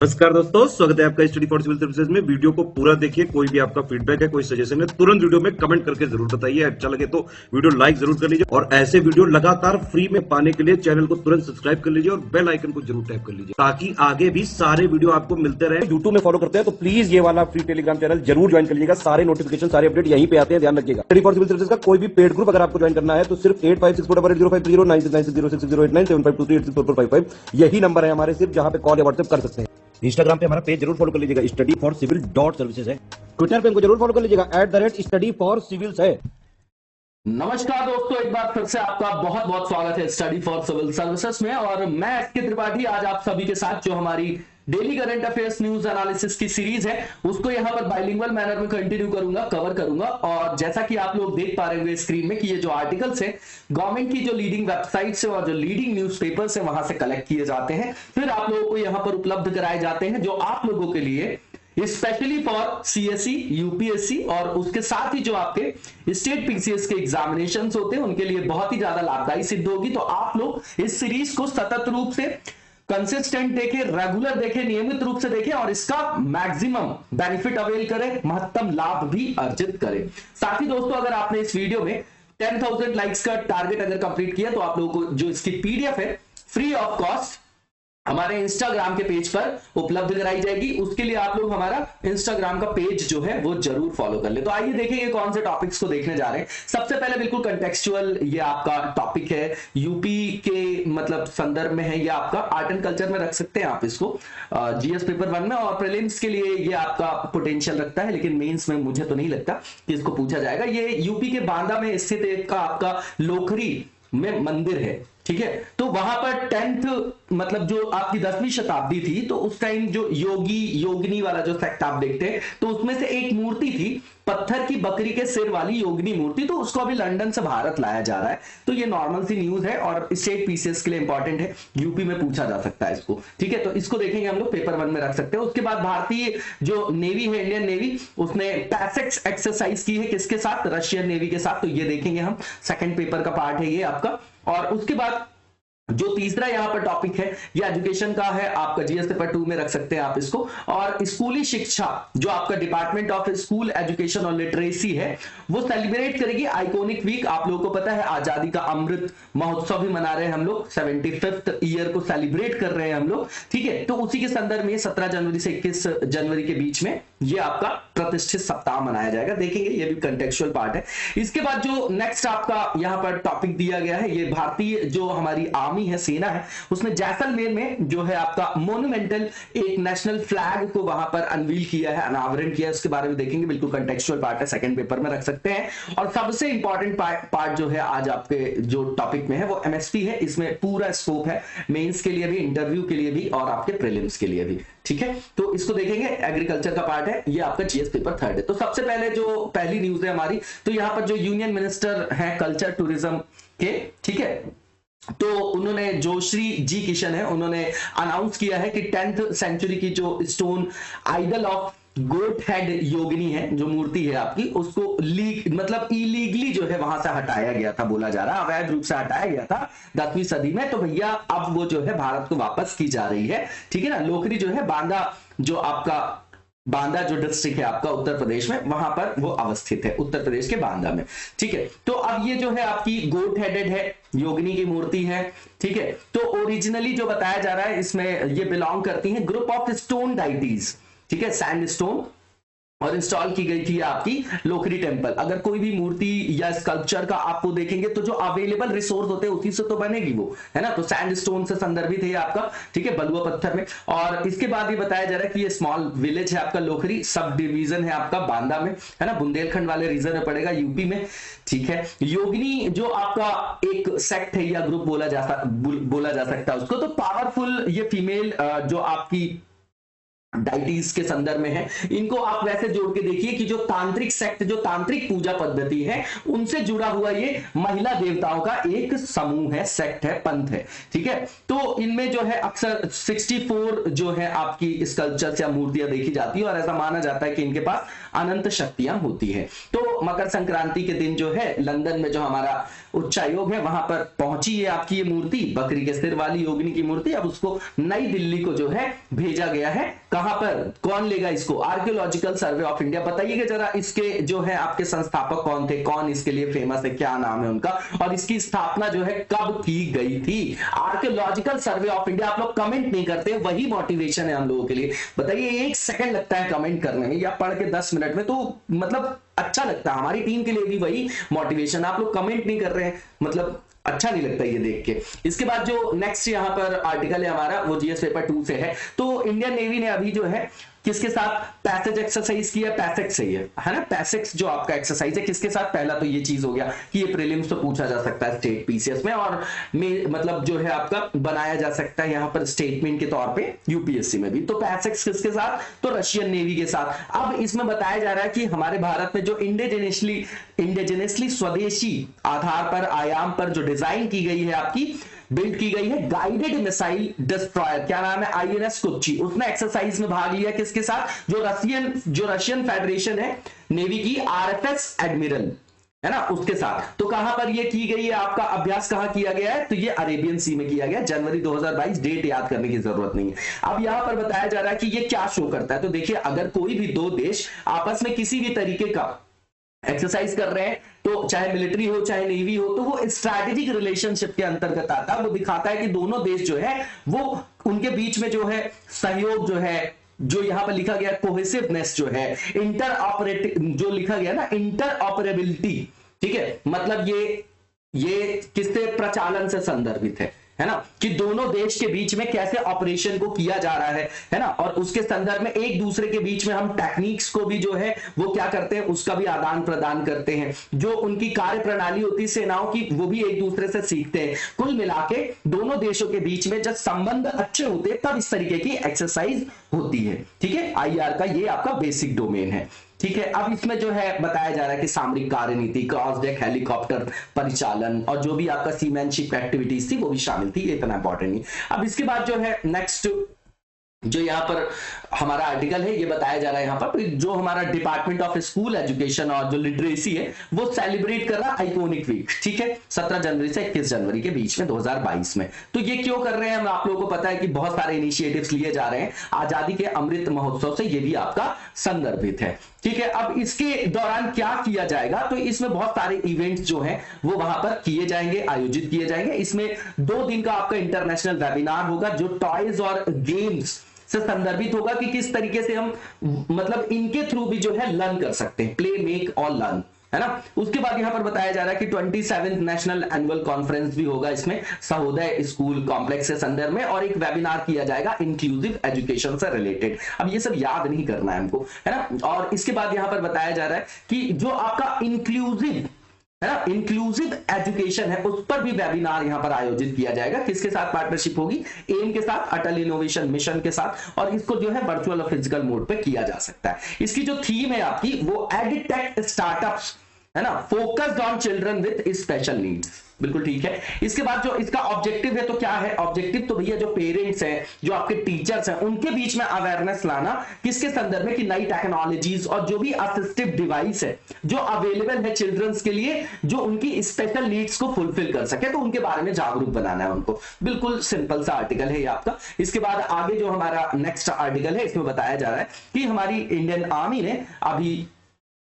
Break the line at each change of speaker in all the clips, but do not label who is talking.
नमस्कार दोस्तों, स्वागत है आपका स्टडी फॉर सिविल सर्विसेज में। वीडियो को पूरा देखिए। कोई भी आपका फीडबैक है, कोई सजेशन है, तुरंत वीडियो में कमेंट करके जरूर बताइए। अच्छा लगे तो वीडियो लाइक जरूर कर लीजिए और ऐसे वीडियो लगातार फ्री में पाने के लिए चैनल को तुरंत सब्सक्राइब कर लीजिए और बेल आइकन को जरूर टैप कर लीजिए ताकि आगे भी सारे वीडियो आपको मिलते रहे। यूट्यूब में फॉलो करते हैं तो प्लीज ये वाला फ्री टेलीग्राम चैनल जरूर ज्वाइन कर लीजिएगा। सारे नोटिफिकेशन, सारे अपडेट यहीं पे आते हैं, ध्यान रखिएगा। स्टडी फॉर सिविल सर्विसेज का कोई भी पेड ग्रुप अगर आपको ज्वाइन करना है तो सिर्फ 8564805309697523860455 यही नंबर है हमारे, सिर्फ जहां पे कॉल या व्हाट्सएप कर सकते हैं। इंस्टाग्राम पे हमारा पेज जरूर फॉलो कर लीजिएगा, study for civil dot services है। ट्विटर पे हमको जरूर फॉलो कर लीजिएगा, @स्टडी फॉर सिविल्स है।
नमस्कार दोस्तों, एक बार फिर से आपका बहुत बहुत स्वागत है स्टडी फॉर सिविल सर्विसेज में। और मैं एस के त्रिपाठी आज आप सभी के साथ जो हमारी daily current affairs news analysis की सीरीज है उसको यहां पर बाइलिंगुअल मैनर में कंटिन्यू करूंगा, कवर करूंगा। और जैसा कि आप लोग देख पा रहे होंगे स्क्रीन में कि ये जो आर्टिकल्स है गवर्नमेंट की जो लीडिंग वेबसाइट से और जो लीडिंग न्यूज़पेपर से वहां से कलेक्ट किए जाते हैं, फिर आप लोगों को यहां पर उपलब्ध कराए जाते हैं, जो आप लोगों के लिए स्पेशली फॉर सीएसई, यूपीएससी और उसके साथ ही जो आपके स्टेट पीसीएस के एग्जामिनेशंस होते हैं उनके लिए बहुत ही ज्यादा लाभदायी सिद्ध होगी। तो आप लोग इस सीरीज को सतत रूप से कंसिस्टेंट देखें, रेगुलर देखें, नियमित रूप से देखें और इसका मैक्सिमम बेनिफिट अवेल करें, महत्तम लाभ भी अर्जित करें। साथ ही दोस्तों, अगर आपने इस वीडियो में 10,000 लाइक्स का टारगेट अगर कंप्लीट किया तो आप लोगों को जो इसकी पीडीएफ है फ्री ऑफ कॉस्ट हमारे इंस्टाग्राम के पेज पर उपलब्ध कराई जाएगी। उसके लिए आप लोग हमारा इंस्टाग्राम का पेज जो है वो जरूर फॉलो कर ले। तो आइए देखेंगे कौन से टॉपिक्स को देखने जा रहे हैं। सबसे पहले बिल्कुल कंटेक्चुअल ये आपका टॉपिक है, यूपी के मतलब संदर्भ में है। ये आपका आर्ट एंड कल्चर में रख सकते हैं आप इसको, जीएस पेपर 1 में, और प्रीलिम्स के लिए ये आपका पोटेंशियल रखता है, लेकिन मेंस में मुझे तो नहीं लगता कि इसको पूछा जाएगा। ये यूपी के बांदा में स्थित एक का आपका लोखरी में मंदिर है, ठीक है। तो वहां पर 10th मतलब जो आपकी 10वीं शताब्दी थी तो उस टाइम जो योगी योगिनी वाला जो सेक्ट आप देखते हैं तो उसमें से एक मूर्ति थी, पत्थर की बकरी के सिर वाली योगिनी मूर्ति। तो उसको अभी लंदन से भारत लाया जा रहा है। तो ये नॉर्मल सी न्यूज है और स्टेट पीसीएस के लिए इंपॉर्टेंट है, यूपी में पूछा जा सकता है इसको, ठीक है। तो इसको देखेंगे हम लोग, पेपर 1 में रख सकते हैं। उसके बाद भारतीय जो नेवी है, इंडियन नेवी, उसने पैसेक्स एक्सरसाइज की है किसके साथ? रशियन नेवी के साथ। तो ये देखेंगे हम, सेकंड पेपर का पार्ट है ये आपका। और उसके बाद जो तीसरा यहां पर टॉपिक है ये एजुकेशन का है, आपका जीएस पेपर 2 में रख सकते हैं आप इसको। और स्कूली शिक्षा जो आपका डिपार्टमेंट ऑफ स्कूल एजुकेशन और लिटरेसी है वो सेलिब्रेट करेगी आइकॉनिक वीक। आप लोगों को पता है आजादी का अमृत महोत्सव भी मना रहे हैं हम लोग, 75th ईयर को सेलिब्रेट कर रहे हैं हम लोग, ठीक है। तो उसी के संदर्भ में 17 जनवरी से 21 जनवरी के बीच में ये आपका प्रतिष्ठित सप्ताह मनाया जाएगा, देखेंगे, ये भी कंटेक्चुअल पार्ट है। इसके बाद जो नेक्स्ट आपका यहां पर टॉपिक दिया गया है, ये भारतीय जो हमारी आर्मी है, सेना है, उसने जैसलमेर में जो है आपका मोन्यूमेंटल एक नेशनल फ्लैग को वहां पर अनवील किया है, अनावरण किया है। उसके बारे में देखेंगे, बिल्कुल कंटेक्चुअल पार्ट है, सेकंड पेपर में रख सकते हैं। और सबसे इंपॉर्टेंट पार्ट जो है आज आपके जो टॉपिक में है वो एमएसपी है। इसमें पूरा स्कोप है मेंस के लिए भी, इंटरव्यू के लिए भी और आपके प्रीलिम्स के लिए भी, ठीक है। तो इसको देखेंगे, एग्रीकल्चर का पार्ट है, ये आपका जीएस पेपर 3 है। तो सबसे पहले जो पहली न्यूज है हमारी, तो यहां पर जो यूनियन मिनिस्टर है कल्चर टूरिज्म के, ठीक है, तो उन्होंने जो श्री जी किशन है उन्होंने अनाउंस किया है कि 10th सेंचुरी की जो stone idol of goat head योगिनी है, जो मूर्ति है आपकी, उसको मतलब इलीगली जो है वहां से हटाया गया था, बोला जा रहा है अवैध रूप से हटाया गया था 10वीं सदी में। तो भैया अब वो जो है भारत को वापस की जा रही है, ठीक है ना। लोकरी जो है बांदा, जो आपका बांदा जो डिस्ट्रिक्ट है आपका उत्तर प्रदेश में, वहां पर वो अवस्थित है, उत्तर प्रदेश के बांदा में, ठीक है। तो अब ये जो है आपकी गोट हेडेड है, योगिनी की मूर्ति है, ठीक है। तो ओरिजिनली जो बताया जा रहा है इसमें ये बिलोंग करती है ग्रुप ऑफ स्टोन डाइटीज, ठीक है, सैंड स्टोन, और इंस्टॉल की गई थी आपकी लोकरी टेंपल। अगर कोई भी मूर्ति या स्कल्पचर का आपको देखेंगे तो जो अवेलेबल रिसोर्स होते हैं उसी से तो बनेगी वो, है ना। तो सैंड स्टोन से संदर्भित है आपका, ठीक है, बलुआ पत्थर में। और इसके बाद ये बताया जा रहा है कि ये स्मॉल विलेज है आपका लोकरी, सब डिवीजन है आपका बांदा में, है ना, बुंदेलखंड वाले रीजन में पड़ेगा, यूपी में, ठीक है। योगिनी जो आपका एक सेक्ट है या ग्रुप बोला जा सकता है उसको। तो पावरफुल ये फीमेल जो आपकी डाइटीज के संदर्भ में है। इनको आप वैसे जोड़ के देखिए कि जो तांत्रिक सेक्ट, जो तांत्रिक पूजा पद्धति है, उनसे जुड़ा हुआ ये महिला देवताओं का एक समूह है, सेक्ट है, पंथ है, ठीक है। तो इनमें जो है अक्सर 64 जो है आपकी स्कल्पचर्स या मूर्तियां देखी जाती है और ऐसा माना जाता है कि इनके पास अनंत शक्तियां होती है। तो मकर संक्रांति के दिन जो है लंदन में जो हमारा उच्चायोग है वहां पर पहुंची है आपकी ये मूर्ति, बकरी के सिर वाली योगिनी की मूर्ति। अब उसको नई दिल्ली को जो है भेजा गया है। कहां पर, कौन लेगा इसको? Archaeological survey of India. बताइएगा जरा इसके जो है आपके संस्थापक कौन थे, कौन इसके लिए फेमस है, क्या नाम है उनका, और इसकी स्थापना जो है कब की गई थी? Archaeological survey of India. आप लोग कमेंट नहीं करते, वही मोटिवेशन है हम लोगों के लिए। बताइए, 1 सेकंड लगता है कमेंट करने में या पढ़ के 10 मिनट में, तो मतलब अच्छा लगता है। हमारी टीम के लिए भी वही मोटिवेशन। आप लोग कमेंट नहीं कर रहे हैं, मतलब अच्छा नहीं लगता ये देख के। इसके बाद जो नेक्स्ट यहां पर आर्टिकल है हमारा, वो जीएस पेपर 2 से है। तो इंडियन नेवी ने अभी जो है किसके साथ पैसेज एक्सरसाइज किया? पैसेक्स से है ना, पैसेक्स जो आपका एक्सरसाइज है किसके साथ? पहला तो ये चीज हो गया कि ये प्रीलिम्स तो पूछा जा सकता है स्टेट पीसीएस में, और मतलब जो है आपका बनाया जा सकता है यहां पर स्टेटमेंट के तौर पे यूपीएससी में भी। तो पैसेक्स किसके साथ? तो रशियन नेवी के साथ। अब इसमें बताया जा रहा है कि हमारे भारत में जो इंडिजिनसली स्वदेशी आधार पर, आयाम पर जो डिजाइन की गई है, आपकी बिल्ड की गई है गाइडेड मिसाइल डिस्ट्रॉयर, क्या नाम है? आईएनएस कुच्ची। उसने एक्सरसाइज में भाग लिया किसके साथ? जो रशियन फेडरेशन है नेवी की, आरएफएस एडमिरल है ना, उसके साथ। तो कहां पर ये की गई है? आपका अभ्यास कहां किया गया है? तो ये अरेबियन सी में किया गया, जनवरी 2022। डेट याद करने की जरूरत नहीं है। अब यहां पर बताया जा रहा है कि ये क्या शो करता है। तो देखिए, अगर कोई भी दो देश आपस में किसी भी तरीके का एक्सरसाइज कर रहे हैं, तो चाहे मिलिट्री हो चाहे नेवी हो, तो वो स्ट्रैटेजिक रिलेशनशिप के अंतर्गत आता है। वो दिखाता है कि दोनों देश जो है वो, उनके बीच में जो है सहयोग जो है, जो यहां पर लिखा गया कोहेसिवनेस जो है, जो लिखा गया ना इंटरऑपरेबिलिटी, ठीक है, मतलब ये किससे? प्रचालन से संदर्भित है ना, कि दोनों देश के बीच में कैसे ऑपरेशन को किया जा रहा है ना, और उसके संदर्भ में एक दूसरे के बीच में हम टेक्निक्स को भी जो है वो क्या करते हैं, उसका भी आदान प्रदान करते हैं। जो उनकी कार्य प्रणाली होती है सेनाओं की, वो भी एक दूसरे से सीखते हैं। कुल मिला के दोनों देशों के बीच में जब संबंध अच्छे होते हैं तब इस तरीके की एक्सरसाइज होती है, ठीक है। आईआर का ये आपका बेसिक डोमेन है, ठीक है। अब इसमें जो है बताया जा रहा है कि सामरिक कार्यनीति, क्रॉस डेक हेलीकॉप्टर परिचालन और जो भी आपका सीमैनशिप एक्टिविटीज थी वो भी शामिल थी। ये इतना इंपॉर्टेंट नहीं। अब इसके बाद जो है नेक्स्ट जो यहाँ पर हमारा आर्टिकल है, ये बताया जा रहा है यहाँ पर जो हमारा डिपार्टमेंट ऑफ स्कूल एजुकेशन और जो लिटरेसी है वो सेलिब्रेट कर रहा है आइकॉनिक वीक, ठीक है, 17 जनवरी से 21 जनवरी के बीच में 2022 में। तो ये क्यों कर रहे हैं हम, आप लोगों को पता है कि बहुत सारे इनिशिएटिव्स लिए जा रहे हैं आजादी के अमृत महोत्सव से, ये भी आपका संदर्भित है, ठीक है। अब इसके दौरान क्या किया जाएगा? तो इसमें बहुत सारे इवेंट्स जो हैं वो वहां पर किए जाएंगे, आयोजित किए जाएंगे। इसमें 2 दिन का आपका इंटरनेशनल वेबिनार होगा जो टॉयज और गेम्स से संदर्भित होगा कि किस तरीके से हम मतलब इनके थ्रू भी जो है लर्न कर सकते हैं, प्ले मेक और लर्न, है ना। उसके बाद यहां पर बताया जा रहा है कि 27th नेशनल एनुअल कॉन्फ्रेंस भी होगा इसमें सहोदय स्कूल कॉम्प्लेक्स के संदर्भ में, और एक वेबिनार किया जाएगा इंक्लूसिव एजुकेशन से रिलेटेड। अब ये सब याद नहीं करना है हमको, है ना। और इसके बाद यहां पर बताया जा रहा है कि जो आपका इंक्लूसिव है ना, इंक्लूसिव एजुकेशन है, उस पर भी वेबिनार यहां पर आयोजित किया जाएगा। किसके साथ पार्टनरशिप होगी? एम के साथ, अटल इनोवेशन मिशन के साथ, और इसको जो है वर्चुअल और फिजिकल मोड पे किया जा सकता है। इसकी जो थीम है आपकी वो एडटेक स्टार्टअप्स, है ना, focused on children with special needs, बिल्कुल ठीक है। इसके बाद जो इसका ऑब्जेक्टिव है, तो क्या है ऑब्जेक्टिव? तो भैया जो पेरेंट्स हैं, जो आपके टीचर्स हैं, उनके बीच में अवेयरनेस लाना, किसके संदर्भ में? कि नई टेक्नोलॉजीज और जो भी असिस्टिव डिवाइस है जो अवेलेबल है चिल्ड्रंस के लिए, जो उनकी स्पेशल नीड्स को फुलफिल कर सके, तो उनके बारे में जागरूक बनाना है उनको। बिल्कुल सिंपल सा आर्टिकल है ये आपका। इसके बाद आगे जो हमारा नेक्स्ट आर्टिकल है, इसमें बताया जा रहा है कि हमारी इंडियन आर्मी ने अभी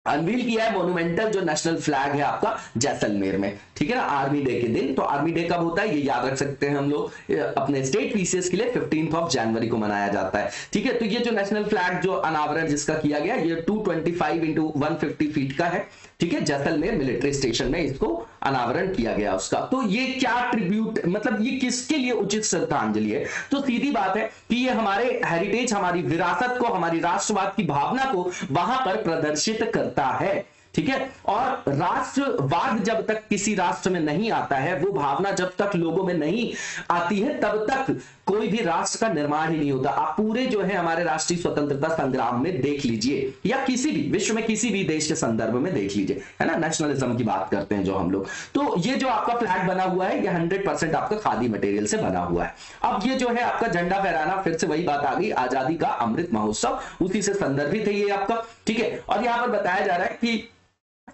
अनवील किया है मोन्यूमेंटल जो नेशनल फ्लैग है आपका जैसलमेर में, ठीक है ना, आर्मी डे के दिन। तो आर्मी डे कब होता है ये याद रख सकते हैं हम लोग, अपने स्टेट पीसीएस के लिए 15 जनवरी को मनाया जाता है, ठीक है। तो ये जो नेशनल फ्लैग जो अनावरण जिसका किया गया, ये 225 × 150 फीट का है, ठीक है। जैसलमेर मिलिट्री स्टेशन में इसको अनावरण किया गया उसका। तो ये क्या ट्रिब्यूट, मतलब ये किसके लिए उचित श्रद्धांजलि है? तो सीधी बात है कि ये हमारे हेरिटेज, हमारी विरासत को, हमारी राष्ट्रवाद की भावना को वहां पर प्रदर्शित करता है, ठीक है। और राष्ट्रवाद जब तक किसी राष्ट्र में नहीं आता है, वो भावना जब तक लोगों में नहीं आती है, तब तक कोई भी राष्ट्र का निर्माण ही नहीं होता। आप पूरे जो है हमारे राष्ट्रीय स्वतंत्रता संग्राम में देख लीजिए, या किसी भी विश्व में किसी भी देश के संदर्भ में देख लीजिए, है ना, नेशनलिज्म की बात करते हैं जो हम लोग, तो ये जो आपका फ्लैग बना हुआ है ये 100% आपका खादी मटेरियल से बना हुआ है। अब ये जो है आपका झंडा फहराना, फिर से वही बात आ गई, आजादी का अमृत महोत्सव, उसी से संदर्भित है ये आपका, ठीक है। और यहां पर बताया जा रहा है कि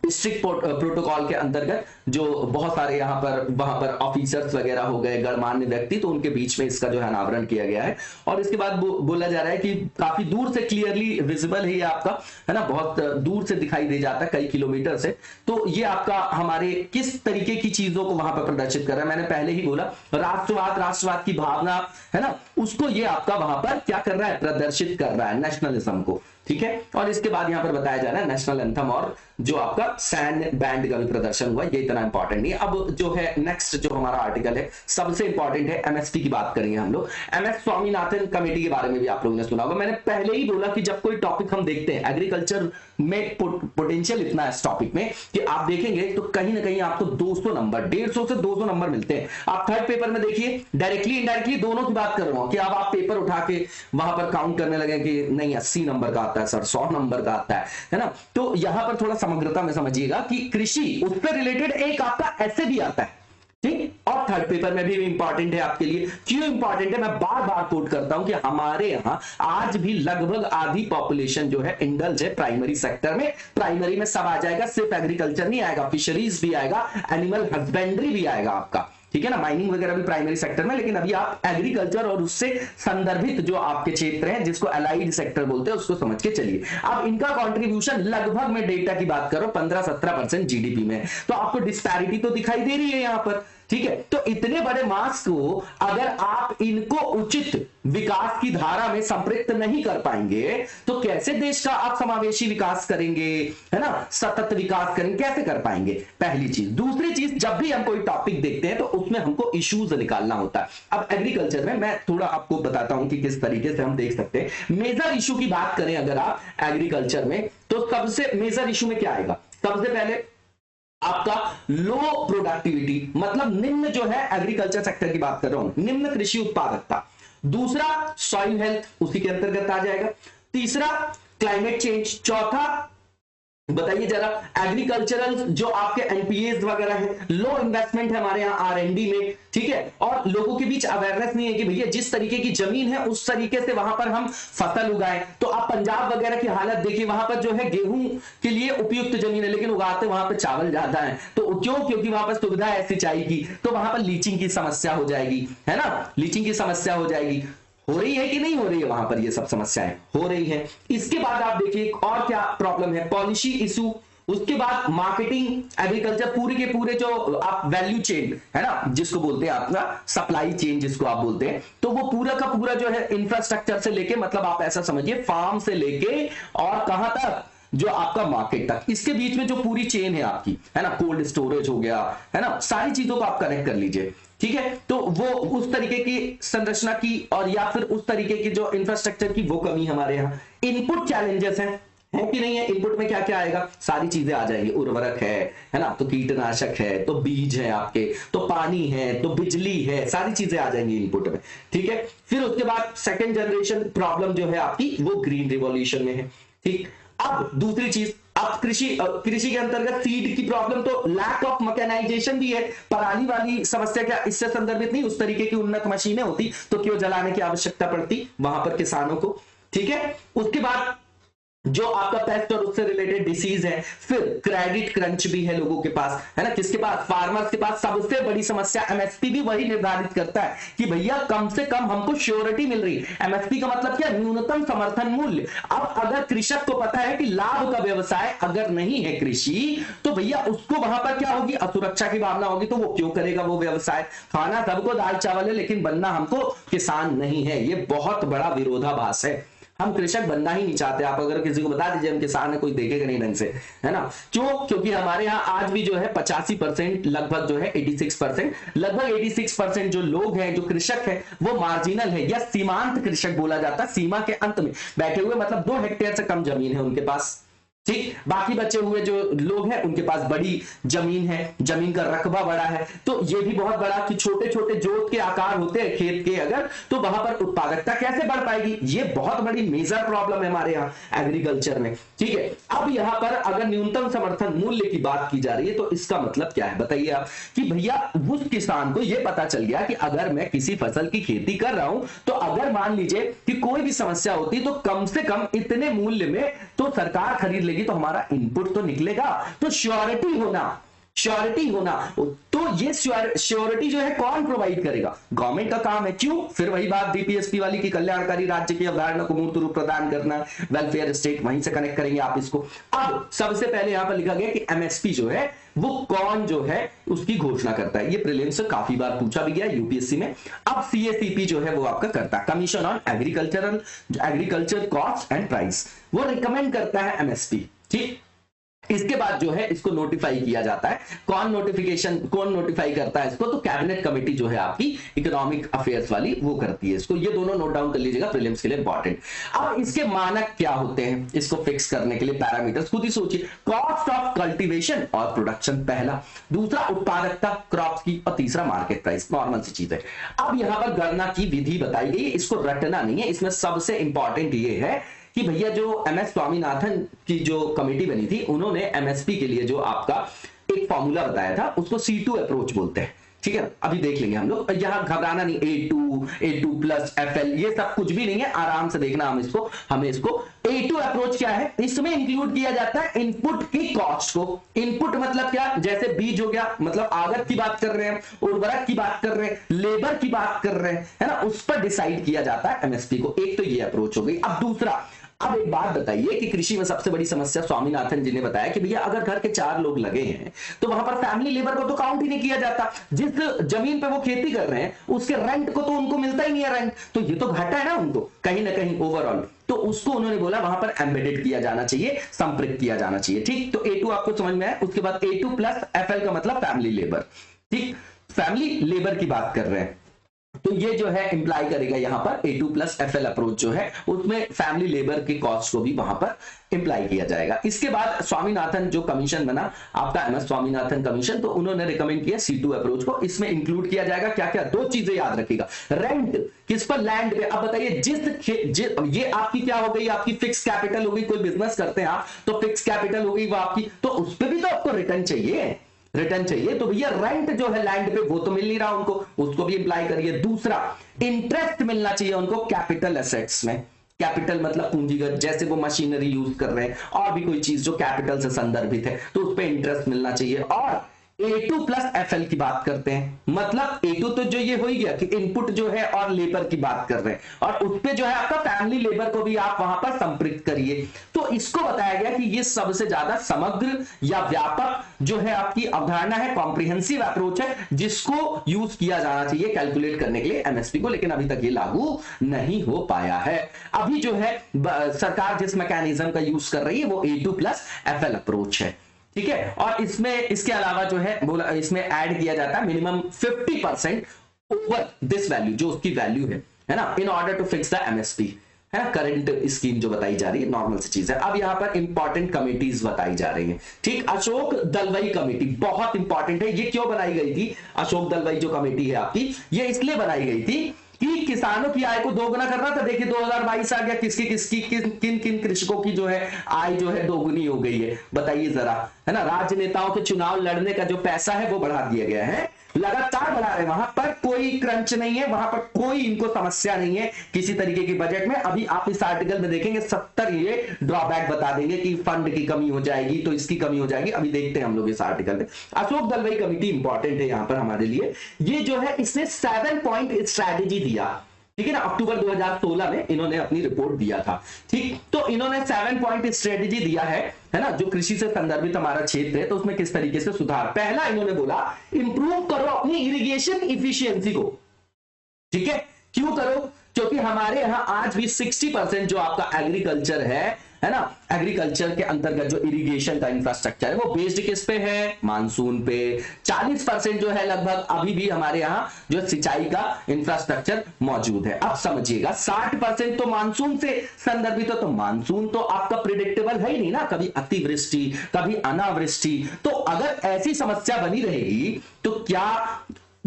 डिस्ट्रिक्ट प्रोटोकॉल के अंतर्गत जो बहुत सारे यहाँ पर वहां पर ऑफिसर्स वगैरह हो गए, गणमान्य व्यक्ति, तो उनके बीच में इसका जो है अनावरण किया गया है। और इसके बाद बोला जा रहा है कि काफी दूर से क्लियरली विजिबल है ये आपका, है ना, बहुत दूर से दिखाई दे जाता है, कई किलोमीटर से। तो ये आपका हमारे किस तरीके की चीजों को वहां पर प्रदर्शित कर रहा है, मैंने पहले ही बोला, राष्ट्रवाद की भावना, है ना, उसको ये आपका वहां पर क्या कर रहा है, प्रदर्शित कर रहा है, नेशनलिज्म को, ठीक है। और इसके बाद यहां पर बताया जा रहा है नेशनल एंथम और जो आपका सैन्य बैंड का भी प्रदर्शन हुआ, ये इतना इंपॉर्टेंट नहीं है। अब जो है नेक्स्ट जो हमारा आर्टिकल है सबसे इंपॉर्टेंट है, एमएसपी की बात करेंगे हम लोग। एमएस स्वामीनाथन कमेटी के बारे में भी आप लोगों ने सुना होगा। मैंने पहले ही बोला कि जब कोई टॉपिक हम देखते हैं, एग्रीकल्चर में पोटेंशियल इतना है इस टॉपिक में कि आप देखेंगे तो कहीं ना कहीं आपको 200 नंबर, 150 से 200 नंबर मिलते हैं। आप थर्ड पेपर में देखिए, डायरेक्टली इनडायरेक्टली दोनों की बात कर रहा हूं कि अब आप पेपर उठा के वहां पर काउंट करने लगे कि नहीं 80 नंबर का आता है सर, 100 नंबर का आता है ना। तो यहां पर थोड़ा समग्रता में समझिएगा कि कृषि, उससे रिलेटेड एक आपका ऐसे भी आता है, ठीक। और थर्ड पेपर में भी इंपॉर्टेंट है आपके लिए। क्यों इंपॉर्टेंट है, मैं बार बार कोट करता हूं कि हमारे यहां आज भी लगभग आधी पॉपुलेशन जो है इंडल्ज है प्राइमरी सेक्टर में। प्राइमरी में सब आ जाएगा, सिर्फ एग्रीकल्चर नहीं आएगा, फिशरीज भी आएगा, एनिमल हस्बेंड्री भी आएगा आपका, ठीक है ना, माइनिंग वगैरह भी प्राइमरी सेक्टर में। लेकिन अभी आप एग्रीकल्चर और उससे संदर्भित जो आपके क्षेत्र हैं, जिसको अलाइड सेक्टर बोलते हैं, उसको समझ के चलिए। अब इनका कंट्रीब्यूशन लगभग मैं डेटा की बात करूं 15-17% जीडीपी में, तो आपको डिस्पैरिटी तो दिखाई दे रही है यहां पर, ठीक है। तो इतने बड़े मास को अगर आप इनको उचित विकास की धारा में संपृक्त नहीं कर पाएंगे तो कैसे देश का आप समावेशी विकास करेंगे, है ना, सतत विकास करेंगे, कैसे कर पाएंगे, पहली चीज। दूसरी चीज, जब भी हम कोई टॉपिक देखते हैं तो उसमें हमको इश्यूज निकालना होता है। अब एग्रीकल्चर में मैं थोड़ा आपको बताता हूं कि किस तरीके से हम देख सकते हैं। मेजर इशू की बात करें अगर आप एग्रीकल्चर में, तो सबसे मेजर इशू में क्या आएगा, सबसे पहले आपका लो प्रोडक्टिविटी, मतलब निम्न जो है एग्रीकल्चर सेक्टर की बात कर रहा हूं, निम्न कृषि उत्पादकता। दूसरा सॉइल हेल्थ उसी के अंतर्गत आ जाएगा। तीसरा क्लाइमेट चेंज। चौथा बताइए जरा एग्रीकल्चरल जो आपके एनपीएस वगैरह है, लो इन्वेस्टमेंट है हमारे यहाँ आरएनडी में, ठीक है। और लोगों के बीच अवेयरनेस नहीं है कि भैया जिस तरीके की जमीन है उस तरीके से वहां पर हम फसल उगाएं। तो आप पंजाब वगैरह की हालत देखिए, वहां पर जो है गेहूं के लिए उपयुक्त जमीन है, लेकिन उगाते वहां पर चावल ज्यादा है। तो क्यों, क्योंकि वहां पर सुविधा है सिंचाई की, तो वहां पर लीचिंग की समस्या हो जाएगी, है ना, लीचिंग की समस्या हो जाएगी। हो रही है कि नहीं हो रही है, वहां पर ये सब समस्याएं हो रही है। इसके बाद आप देखिए और क्या प्रॉब्लम है, पॉलिसी इशू। उसके बाद मार्केटिंग, एग्रीकल्चर पूरे के पूरे जो आप वैल्यू चेन है ना, जिसको बोलते हैं आपका सप्लाई चेन जिसको आप बोलते हैं, तो वो पूरा का पूरा जो है इंफ्रास्ट्रक्चर से लेके, मतलब आप ऐसा समझिए फार्म से लेके और कहां तक, जो आपका मार्केट तक, इसके बीच में जो पूरी चेन है आपकी, है ना, कोल्ड स्टोरेज हो गया, है ना, सारी चीजों को आप कनेक्ट कर लीजिए, ठीक है। तो वो उस तरीके की संरचना की और या फिर उस तरीके की जो इंफ्रास्ट्रक्चर की वो कमी हमारे यहाँ। इनपुट चैलेंजेस हैं, है कि नहीं है, इनपुट में क्या क्या आएगा, सारी चीजें आ जाएंगी, उर्वरक है ना, तो कीटनाशक है, तो बीज है आपके, तो पानी है, तो बिजली है, सारी चीजें आ जाएंगी इनपुट में, ठीक है। फिर उसके बाद सेकंड जनरेशन प्रॉब्लम जो है आपकी वो ग्रीन रिवॉल्यूशन में है, ठीक। अब दूसरी चीज, अब कृषि के अंतर्गत सीड की प्रॉब्लम, तो लैक ऑफ मैकेनाइजेशन भी है। पराली वाली समस्या क्या इससे संदर्भित नहीं, उस तरीके की उन्नत मशीनें होती तो क्यों जलाने की आवश्यकता पड़ती वहां पर किसानों को, ठीक है। उसके बाद जो आपका पेस्ट और उससे रिलेटेड डिसीज है। फिर क्रेडिट क्रंच भी है लोगों के पास, है ना, किसके पास, फार्मर्स के पास। सबसे बड़ी समस्या एमएसपी भी वही निर्धारित करता है कि भैया कम से कम हमको श्योरिटी मिल रही है। एमएसपी का मतलब क्या, न्यूनतम समर्थन मूल्य। अब अगर कृषक को पता है कि लाभ का व्यवसाय अगर नहीं है कृषि, तो भैया उसको वहां पर क्या होगी, असुरक्षा की भावना होगी, तो वो क्यों करेगा वो व्यवसाय। खाना सबको दाल चावल है, लेकिन बनना हमको किसान नहीं है। ये बहुत बड़ा विरोधाभास है। हम कृषक बनना ही नहीं चाहते। आप अगर किसी को बता दीजिए हम किसान है, कोई देखेगा नहीं ढंग से, है ना। क्यों, क्योंकि हमारे यहाँ आज भी जो है 85% लगभग जो है 86%, लगभग 86% जो लोग हैं, जो कृषक है, वो मार्जिनल है या सीमांत कृषक बोला जाता है। सीमा के अंत में बैठे हुए, मतलब 2 हेक्टेयर से कम जमीन है उनके पास, ठीक, बाकी बचे हुए जो लोग हैं उनके पास बड़ी जमीन है, जमीन का रकबा बड़ा है, तो ये भी बहुत बड़ा कि छोटे छोटे जोत के आकार होते हैं खेत के, अगर तो वहां पर उत्पादकता कैसे बढ़ पाएगी, ये बहुत बड़ी मेजर प्रॉब्लम है हमारे यहाँ एग्रीकल्चर में। ठीक है, अब यहां पर अगर न्यूनतम समर्थन मूल्य की बात की जा रही है तो इसका मतलब क्या है बताइए आप, कि भैया उस किसान को यह पता चल गया कि अगर मैं किसी फसल की खेती कर रहा हूं तो अगर मान लीजिए कि कोई भी समस्या होती तो कम से कम इतने मूल्य में तो सरकार खरीद लेगी, तो हमारा इनपुट तो निकलेगा, तो श्योरिटी होना, तो ये श्योरिटी जो है कौन प्रोवाइड करेगा, गवर्नमेंट का काम है। क्यों, फिर वही बात डीपीएसपी वाली की कल्याणकारी राज्य की अवधारणा को मूर्त रूप प्रदान करना, वेलफेयर स्टेट, वहीं से कनेक्ट करेंगे आप इसको। अब सबसे पहले यहां पर लिखा गया कि एमएसपी जो है वो कौन जो है उसकी घोषणा करता है, ये प्रीलिम्स से काफी बार पूछा भी गया यूपीएससी में। अब सीएसीपी जो है वो आपका करता है, commission on agriculture cost and price, वो रिकमेंड करता है एमएसपी। ठीक, इसके बाद जो है इसको नोटिफाई किया जाता है, कौन नोटिफाई करता है इसको, तो कैबिनेट कमेटी जो है आपकी इकोनॉमिक अफेयर्स वाली वो करती है इसको, ये दोनों नोट डाउन कर लीजिएगा प्रीलिम्स के लिए इंपॉर्टेंट। अब इसके मानक क्या होते हैं इसको फिक्स करने के लिए, पैरामीटर्स खुद ही सोचिए, कॉस्ट ऑफ कल्टीवेशन और प्रोडक्शन पहला, दूसरा उत्पादकता क्रॉप की, और तीसरा मार्केट प्राइस, नॉर्मल सी चीज है। अब यहां पर गणना की विधि बताई गई, इसको रटना नहीं है, इसमें सबसे इंपॉर्टेंट ये है कि भैया जो एमएस स्वामीनाथन की जो कमेटी बनी थी उन्होंने एमएसपी के लिए जो आपका एक फॉर्मूला बताया था उसको C2 अप्रोच बोलते हैं। ठीक है, अभी देख लेंगे हम लोग, यहां घबराना नहीं, A2 प्लस FL ये सब कुछ भी नहीं है, आराम से देखना हमें इसको A2 अप्रोच क्या है, इसमें इंक्लूड किया जाता है इनपुट की कॉस्ट को। इनपुट मतलब क्या, जैसे बीज हो गया, मतलब आगत की बात कर रहे हैं, उर्वरक की बात कर रहे हैं, लेबर की बात कर रहे हैं, है ना, उस पर डिसाइड किया जाता है एमएसपी को। एक तो ये अप्रोच हो गई। अब दूसरा, अब एक बात बताइए कि कृषि में सबसे बड़ी समस्या स्वामीनाथन जी ने बताया कि भैया अगर घर के 4 लोग लगे हैं तो वहां पर फैमिली लेबर को तो काउंट ही नहीं किया जाता, जिस जमीन पे वो खेती कर रहे हैं उसके रेंट को तो उनको मिलता ही नहीं है रेंट, तो ये तो घाटा है ना उनको कहीं ना कहीं ओवरऑल, तो उसको उन्होंने बोला वहां पर एम्बेडेड किया जाना चाहिए, संपृक्त किया जाना चाहिए। ठीक, तो A2 आपको समझ में आया। उसके बाद A2 प्लस FL का मतलब फैमिली लेबर। ठीक, फैमिली लेबर की बात कर रहे हैं तो ये जो है इंप्लाई करेगा यहां पर A2 प्लस FL अप्रोच जो है उसमें फैमिली लेबर की कॉस्ट को भी वहां पर इंप्लाई किया जाएगा। इसके बाद स्वामीनाथन जो कमीशन बना आपका एमएस स्वामीनाथन कमीशन, तो उन्होंने रिकमेंड किया C2 अप्रोच को। इसमें इंक्लूड किया जाएगा क्या क्या, 2 चीजें याद रखिएगा, रेंट किस पर, लैंड पे। अब बताइए ये आपकी क्या हो गई, आपकी फिक्स कैपिटल हो गई, कोई बिजनेस करते हैं आप तो फिक्स कैपिटल हो गई वो आपकी, तो उस पर भी तो आपको रिटर्न चाहिए, तो भैया रेंट जो है लैंड पे वो तो मिल नहीं रहा उनको, उसको भी इंप्लाई करिए। दूसरा, इंटरेस्ट मिलना चाहिए उनको कैपिटल एसेट्स में, कैपिटल मतलब पूंजीगत, जैसे वो मशीनरी यूज कर रहे हैं और भी कोई चीज जो कैपिटल से संदर्भित है तो उस पर इंटरेस्ट मिलना चाहिए। और A2 प्लस FL की बात करते हैं, मतलब A2 तो जो ये हो ही गया कि इनपुट जो है और लेबर की बात कर रहे हैं, और उस पे जो है आपका फैमिली लेबर को भी आप वहां पर संपृक्त करिए। तो इसको बताया गया कि ये सबसे ज्यादा समग्र या व्यापक जो है आपकी अवधारणा है, कॉम्प्रिहेंसिव अप्रोच है, जिसको यूज किया जाना चाहिए कैलकुलेट करने के लिए एमएसपी को, लेकिन अभी तक ये लागू नहीं हो पाया है। अभी जो है सरकार जिस मैकेनिज्म का यूज कर रही है वो A2 प्लस FL अप्रोच है। ठीक है, और इसमें इसके अलावा जो है बोला इसमें ऐड किया जाता है मिनिमम 50% ओवर दिस वैल्यू, जो उसकी वैल्यू है ना, in order to fix the MSP, है ना, करंट स्कीम जो बताई जा रही है, नॉर्मल सी चीज है। अब यहां पर इंपॉर्टेंट कमिटीज बताई जा रही है। ठीक, अशोक दलवाई कमेटी बहुत इंपॉर्टेंट है। ये क्यों बनाई गई थी, अशोक दलवाई जो कमेटी है आपकी, ये इसलिए बनाई गई थी कि किसानों की आय को दोगुना करना था। देखिए 2022 आ गया, किन किन कृषकों की जो है आय जो है दोगुनी हो गई है, बताइए जरा, है ना। राजनेताओं के चुनाव लड़ने का जो पैसा है वो बढ़ा दिया गया है, लगातार बढ़ा रहे, वहां पर कोई क्रंच नहीं है, वहां पर कोई इनको समस्या नहीं है किसी तरीके की बजट में। अभी आप इस आर्टिकल में देखेंगे 70 ये ड्रॉबैक बता देंगे कि फंड की कमी हो जाएगी तो इसकी कमी हो जाएगी, अभी देखते हैं हम लोग इस आर्टिकल में। अशोक दलवाई कमेटी इंपॉर्टेंट है यहां पर हमारे लिए। ये जो है इसने 7 पॉइंट स्ट्रैटेजी दिया, ठीक है ना, अक्टूबर 2016 में इन्होंने अपनी रिपोर्ट दिया था। ठीक, तो इन्होंने 7 पॉइंट स्ट्रेटेजी दिया है ना, जो कृषि से संदर्भित हमारा क्षेत्र है, तो उसमें किस तरीके से सुधार। पहला इन्होंने बोला इंप्रूव करो अपनी इरिगेशन इफिशियंसी को। ठीक है, क्यों करो, क्योंकि हमारे यहां आज भी 60% जो आपका एग्रीकल्चर है है ना, एग्रीकल्चर के अंतर्गत जो इरिगेशन का इंफ्रास्ट्रक्चर है वो बेस्ड किस पे है, मानसून पे। 40% जो है लगभग अभी भी हमारे यहाँ जो सिंचाई का इंफ्रास्ट्रक्चर मौजूद है। अब समझिएगा 60% तो मानसून से संदर्भित है, तो मानसून तो आपका प्रिडिक्टेबल है ही नहीं ना, कभी अतिवृष्टि कभी अनावृष्टि। तो अगर ऐसी समस्या बनी रहेगी तो क्या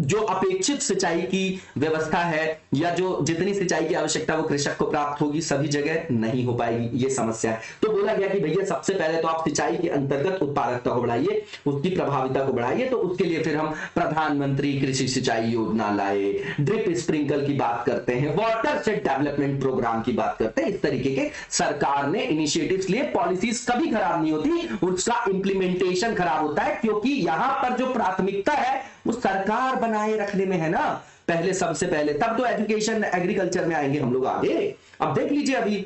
जो अपेक्षित सिंचाई की व्यवस्था है या जो जितनी सिंचाई की आवश्यकता वो कृषक को प्राप्त होगी, सभी जगह नहीं हो पाएगी, ये समस्या है। तो बोला गया कि भैया सबसे पहले तो आप सिंचाई के अंतर्गत उत्पादकता को बढ़ाइए, उसकी प्रभाविता को बढ़ाइए। तो उसके लिए फिर हम प्रधानमंत्री कृषि सिंचाई योजना लाए, ड्रिप स्प्रिंकल की बात करते हैं, वाटर सेट डेवलपमेंट प्रोग्राम की बात करते हैं। इस तरीके के सरकार ने इनिशिएटिव्स लिए। पॉलिसीज कभी खराब नहीं होती, उसका इंप्लीमेंटेशन खराब होता है, क्योंकि यहां पर जो प्राथमिकता है वो सरकार बनाए रखने में है ना, पहले सबसे पहले, तब तो एजुकेशन एग्रीकल्चर में आएंगे हम लोग आगे। अब देख लीजिए अभी,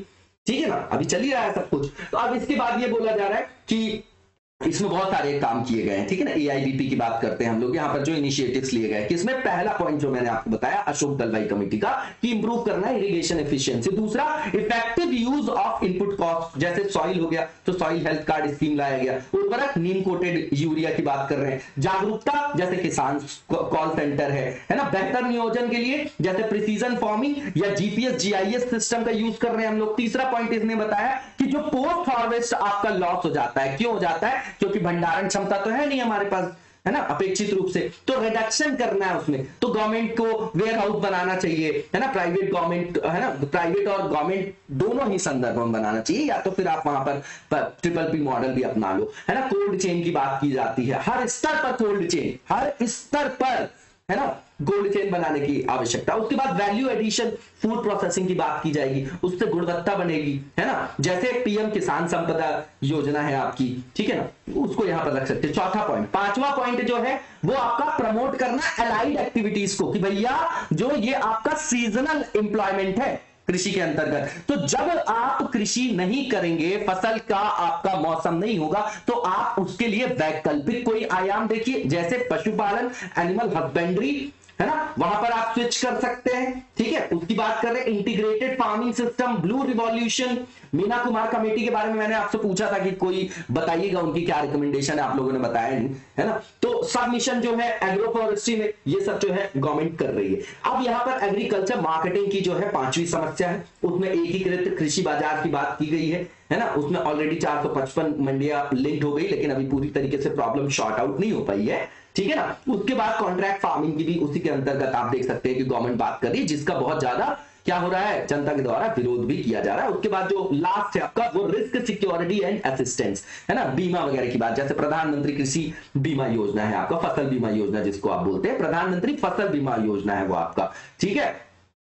ठीक है ना, अभी चल ही रहा है सब कुछ। तो अब इसके बाद ये बोला जा रहा है कि इसमें बहुत सारे काम किए गए हैं, ठीक है ना। एआईबीपी की बात करते हैं हम लोग, यहाँ पर जो इनिशिएटिव्स लिए गए, किसमें पहला पॉइंट जो मैंने आपको बताया अशोक दलवाई कमेटी का, कि इंप्रूव करना है इरिगेशन एफिशिएंसी। दूसरा, effective use of input cost, जैसे सॉइल हो गया तो सॉइल हेल्थ कार्ड स्कीम लाया गया। उर्वरक नीम कोटेड यूरिया की बात कर रहे हैं। जागरूकता, जैसे किसान कॉल सेंटर है ना। बेहतर नियोजन के लिए जैसे प्रिसीजन फार्मिंग या जीपीएस जीआईएस सिस्टम का यूज कर रहे हैं हम लोग। तीसरा पॉइंट इसने बताया कि जो पोस्ट हार्वेस्ट आपका लॉस हो जाता है, क्यों हो जाता है, क्योंकि भंडारण क्षमता तो है नहीं हमारे पास, है ना, अपेक्षित रूप से, तो रिडक्शन करना है उसमें। तो गवर्नमेंट को वेयर हाउस बनाना चाहिए, है ना, प्राइवेट गवर्नमेंट, है ना, प्राइवेट और गवर्नमेंट दोनों ही संदर्भ में बनाना चाहिए, या तो फिर आप वहां पर ट्रिपल पी मॉडल भी अपना लो, है ना। कोल्ड चेन की बात की जाती है, हर स्तर पर कोल्ड चेन, हर स्तर पर, है ना, कोल्ड चेन बनाने की आवश्यकता। उसके बाद वैल्यू एडिशन, फूड प्रोसेसिंग की बात की जाएगी, उससे गुणवत्ता बनेगी, है ना। जैसे पीएम किसान संपदा योजना है आपकी, ठीक है ना, उसको यहां पर रख सकते हैं। चौथा पॉइंट, पांचवा पॉइंट जो है वो आपका प्रमोट करना एलाइड एक्टिविटीज को, कि भैया जो ये आपका सीजनल एम्प्लॉयमेंट है कृषि के अंतर्गत, तो जब आप कृषि नहीं करेंगे, फसल का आपका मौसम नहीं होगा, तो आप उसके लिए वैकल्पिक कोई आयाम देखिए, जैसे पशुपालन, एनिमल हस्बेंड्री, है ना, वहां पर आप स्विच कर सकते हैं, ठीक है। उसकी बात कर रहे हैं integrated farming system, blue revolution. Meena Kumar committee के बारे में मैंने आपसे पूछा था कि कोई बताइएगा उनकी क्या रिकमेंडेशन है, आप लोगों ने बताया नहीं, है ना। तो सब मिशन जो है एग्रो फॉरेस्ट्री में, ये सब जो है गवर्नमेंट कर रही है। अब यहाँ पर एग्रीकल्चर मार्केटिंग की जो है पांचवी समस्या है, उसमें एकीकृत कृषि बाजार की बात की गई है ना। उसमें ऑलरेडी 455 मंडियां लिंक्ड हो गई, लेकिन अभी पूरी तरीके से प्रॉब्लम शॉर्ट आउट नहीं हो पाई है, ठीक है ना। उसके बाद कॉन्ट्रैक्ट फार्मिंग की भी उसी के अंतर्गत आप देख सकते हैं कि गवर्नमेंट बात कर रही है, जिसका बहुत ज्यादा क्या हो रहा है, जनता के द्वारा विरोध भी किया जा रहा है। उसके बाद जो लास्ट है आपका वो रिस्क सिक्योरिटी एंड असिस्टेंस, है ना, बीमा वगैरह की बात, जैसे प्रधानमंत्री कृषि बीमा योजना है आपका, फसल बीमा योजना जिसको आप बोलते हैं, प्रधानमंत्री फसल बीमा योजना है वो आपका, ठीक है,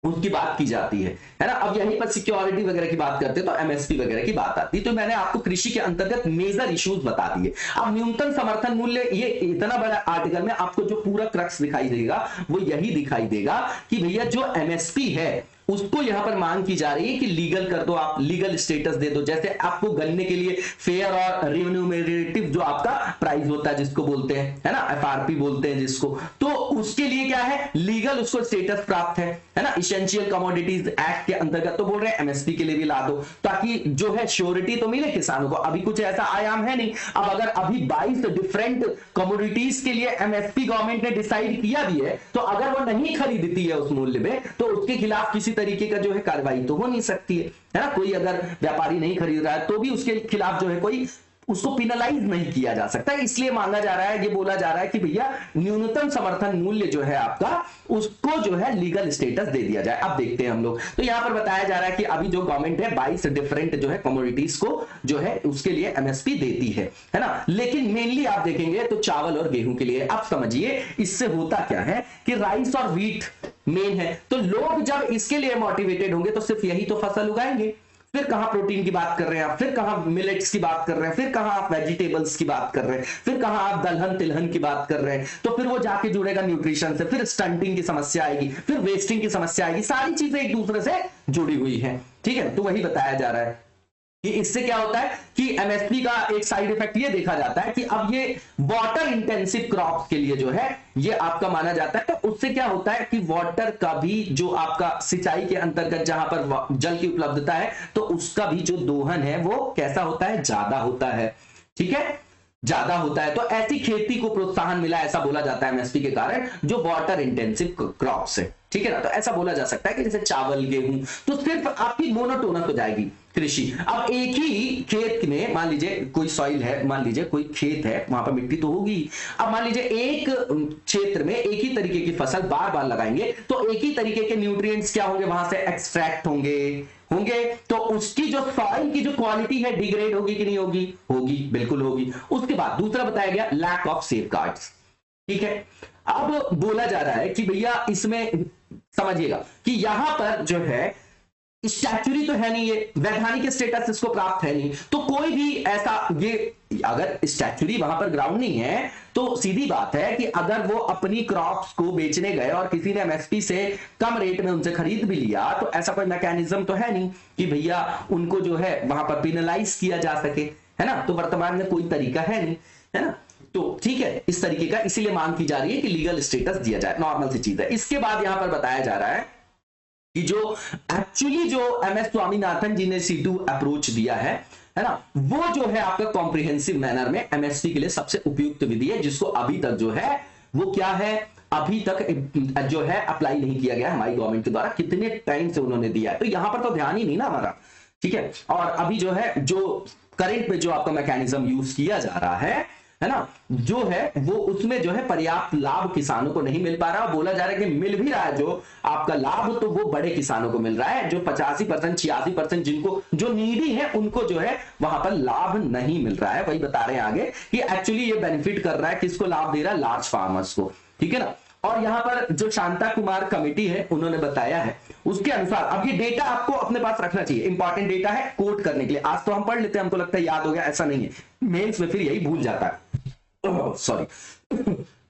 उसकी बात की जाती है ना। अब यहीं पर सिक्योरिटी वगैरह की बात करते हैं तो एमएसपी वगैरह की बात आती है। तो मैंने आपको कृषि के अंतर्गत मेजर इश्यूज बता दिए। अब न्यूनतम समर्थन मूल्य, ये इतना बड़ा आर्टिकल में आपको जो पूरा क्रक्स दिखाई देगा वो यही दिखाई देगा कि भैया जो एमएसपी है उसको यहां पर मांग की जा रही है कि लीगल कर दो, आप लीगल स्टेटस दे दो। जैसे आपको गन्ने के लिए फेयर और रिम्यूनरेटिव जो आपका प्राइस होता है जिसको बोलते हैं, है ना, एफआरपी बोलते हैं जिसको, तो उसके लिए क्या है, लीगल उसको स्टेटस प्राप्त है ना। इसेंशियल कमोडिटीज एक्ट के अंतर्गत तो बोल रहे हैं एमएसपी के लिए भी ला दो, ताकि जो है श्योरिटी तो मिले किसानों को। अभी कुछ ऐसा आयाम है नहीं। अब अगर अभी 22 डिफरेंट कमोडिटीज के लिए एमएसपी गवर्नमेंट ने डिसाइड किया भी है, तो अगर वो नहीं खरीदती है उस मूल्य में, तो उसके खिलाफ किसी तरीके का जो है कार्रवाई तो हो नहीं सकती है ना। कोई अगर व्यापारी नहीं खरीद रहा है तो भी उसके खिलाफ जो है कोई उसको पिनलाइज नहीं किया जा सकता। इसलिए मांगा जा रहा है, ये बोला जा रहा है कि भैया न्यूनतम समर्थन मूल्य जो है आपका, उसको जो है लीगल स्टेटस दे दिया जाए। अब देखते हैं हम लोग, तो यहां पर बताया जा रहा है कि अभी जो गवर्नमेंट है 22 डिफरेंट जो है कमोडिटीज को जो है उसके लिए एमएसपी देती है ना। लेकिन मेनली आप देखेंगे तो चावल और गेहूं के लिए। अब समझिए इससे होता क्या है कि राइस और व्हीट मेन है, तो लोग जब इसके लिए मोटिवेटेड होंगे तो सिर्फ यही तो फसल उगाएंगे। फिर कहां प्रोटीन की बात कर रहे हैं आप, फिर कहां मिलेट्स की बात कर रहे हैं, फिर कहां आप वेजिटेबल्स की बात कर रहे हैं, फिर कहां आप दलहन तिलहन की बात कर रहे हैं। तो फिर वो जाके जुड़ेगा न्यूट्रिशन से, फिर स्टंटिंग की समस्या आएगी, फिर वेस्टिंग की समस्या आएगी। सारी चीजें एक दूसरे से जुड़ी हुई है, ठीक है। तो वही बताया जा रहा है कि इससे क्या होता है कि एमएसपी का एक साइड इफेक्ट ये देखा जाता है कि अब ये वाटर इंटेंसिव क्रॉप्स के लिए जो है ये आपका माना जाता है। तो उससे क्या होता है कि वाटर का भी जो आपका सिंचाई के अंतर्गत जहां पर जल की उपलब्धता है तो उसका भी जो दोहन है वो कैसा होता है, ज्यादा होता है। ठीक है, ज्यादा होता है। तो ऐसी खेती को प्रोत्साहन मिला, ऐसा बोला जाता है एमएसपी के कारण, जो वाटर इंटेंसिव क्रॉप्स है। ठीक है ना, तो ऐसा बोला जा सकता है कि जैसे चावल, गेहूं, तो सिर्फ आपकी मोनोटोनस हो जाएगी कृषि। अब एक ही खेत में मान लीजिए कोई सॉइल है, मान लीजिए कोई खेत है, वहां पर मिट्टी तो होगी। अब मान लीजिए एक क्षेत्र में एक ही तरीके की फसल बार बार लगाएंगे तो एक ही तरीके के न्यूट्रिएंट्स क्या होंगे, वहां से एक्सट्रैक्ट होंगे तो उसकी जो सॉइल की जो क्वालिटी है डिग्रेड होगी कि नहीं होगी, होगी, बिल्कुल होगी। उसके बाद दूसरा बताया गया लैक ऑफ सेफगार्ड्स। ठीक है, अब बोला जा रहा है कि भैया इसमें समझिएगा कि यहां पर जो है स्टैच्यूरी तो है नहीं, ये वैधानिक स्टेटस इसको प्राप्त है नहीं, तो कोई भी ऐसा ये अगर स्टैच्यूरी वहां पर ग्राउंड नहीं है तो सीधी बात है कि अगर वो अपनी क्रॉप्स को बेचने गए और किसी ने एमएसपी से कम रेट में उनसे खरीद भी लिया तो ऐसा कोई मैकेनिज्म तो है नहीं कि भैया उनको जो है वहां पर पिनलाइज किया जा सके, है ना। तो वर्तमान में कोई तरीका है नहीं, है ना। तो ठीक है, इस तरीके का इसीलिए मांग की जा रही है कि लीगल स्टेटस दिया जाए, नॉर्मल सी चीज है। इसके बाद यहां पर बताया जा रहा है कि जो एक्चुअली जो एमएस स्वामीनाथन जी ने C2 अप्रोच दिया है ना, वो जो है आपका कॉम्प्रिहेंसिव मैनर में एमएससी के लिए सबसे उपयुक्त विधि है, जिसको अभी तक जो है वो क्या है, अभी तक जो है अप्लाई नहीं किया गया हमारी गवर्नमेंट के द्वारा। कितने टाइम से उन्होंने दिया है तो यहां पर तो ध्यान ही नहीं ना हमारा। ठीक है, और अभी जो है जो करंट में जो आपका मैकेनिज्म यूज किया जा रहा है ना, जो है वो उसमें जो है पर्याप्त लाभ किसानों को नहीं मिल पा रहा। बोला जा रहा है कि मिल भी रहा है जो आपका लाभ, तो वो बड़े किसानों को मिल रहा है, जो 85% 86% जिनको जो नीडी है उनको जो है वहां पर लाभ नहीं मिल रहा है। वही बता रहे हैं आगे कि एक्चुअली ये बेनिफिट कर रहा है, किसको लाभ दे रहा है, लार्ज फार्मर्स को। ठीक है ना, और यहां पर जो शांता कुमार कमेटी है उन्होंने बताया है उसके अनुसार, अब ये डेटा आपको अपने पास रखना चाहिए, इंपॉर्टेंट डेटा है कोट करने के लिए। आज तो हम पढ़ लेते हैं, हमको लगता है याद हो गया, ऐसा नहीं है, मेंस में फिर यही भूल जाता है, सॉरी।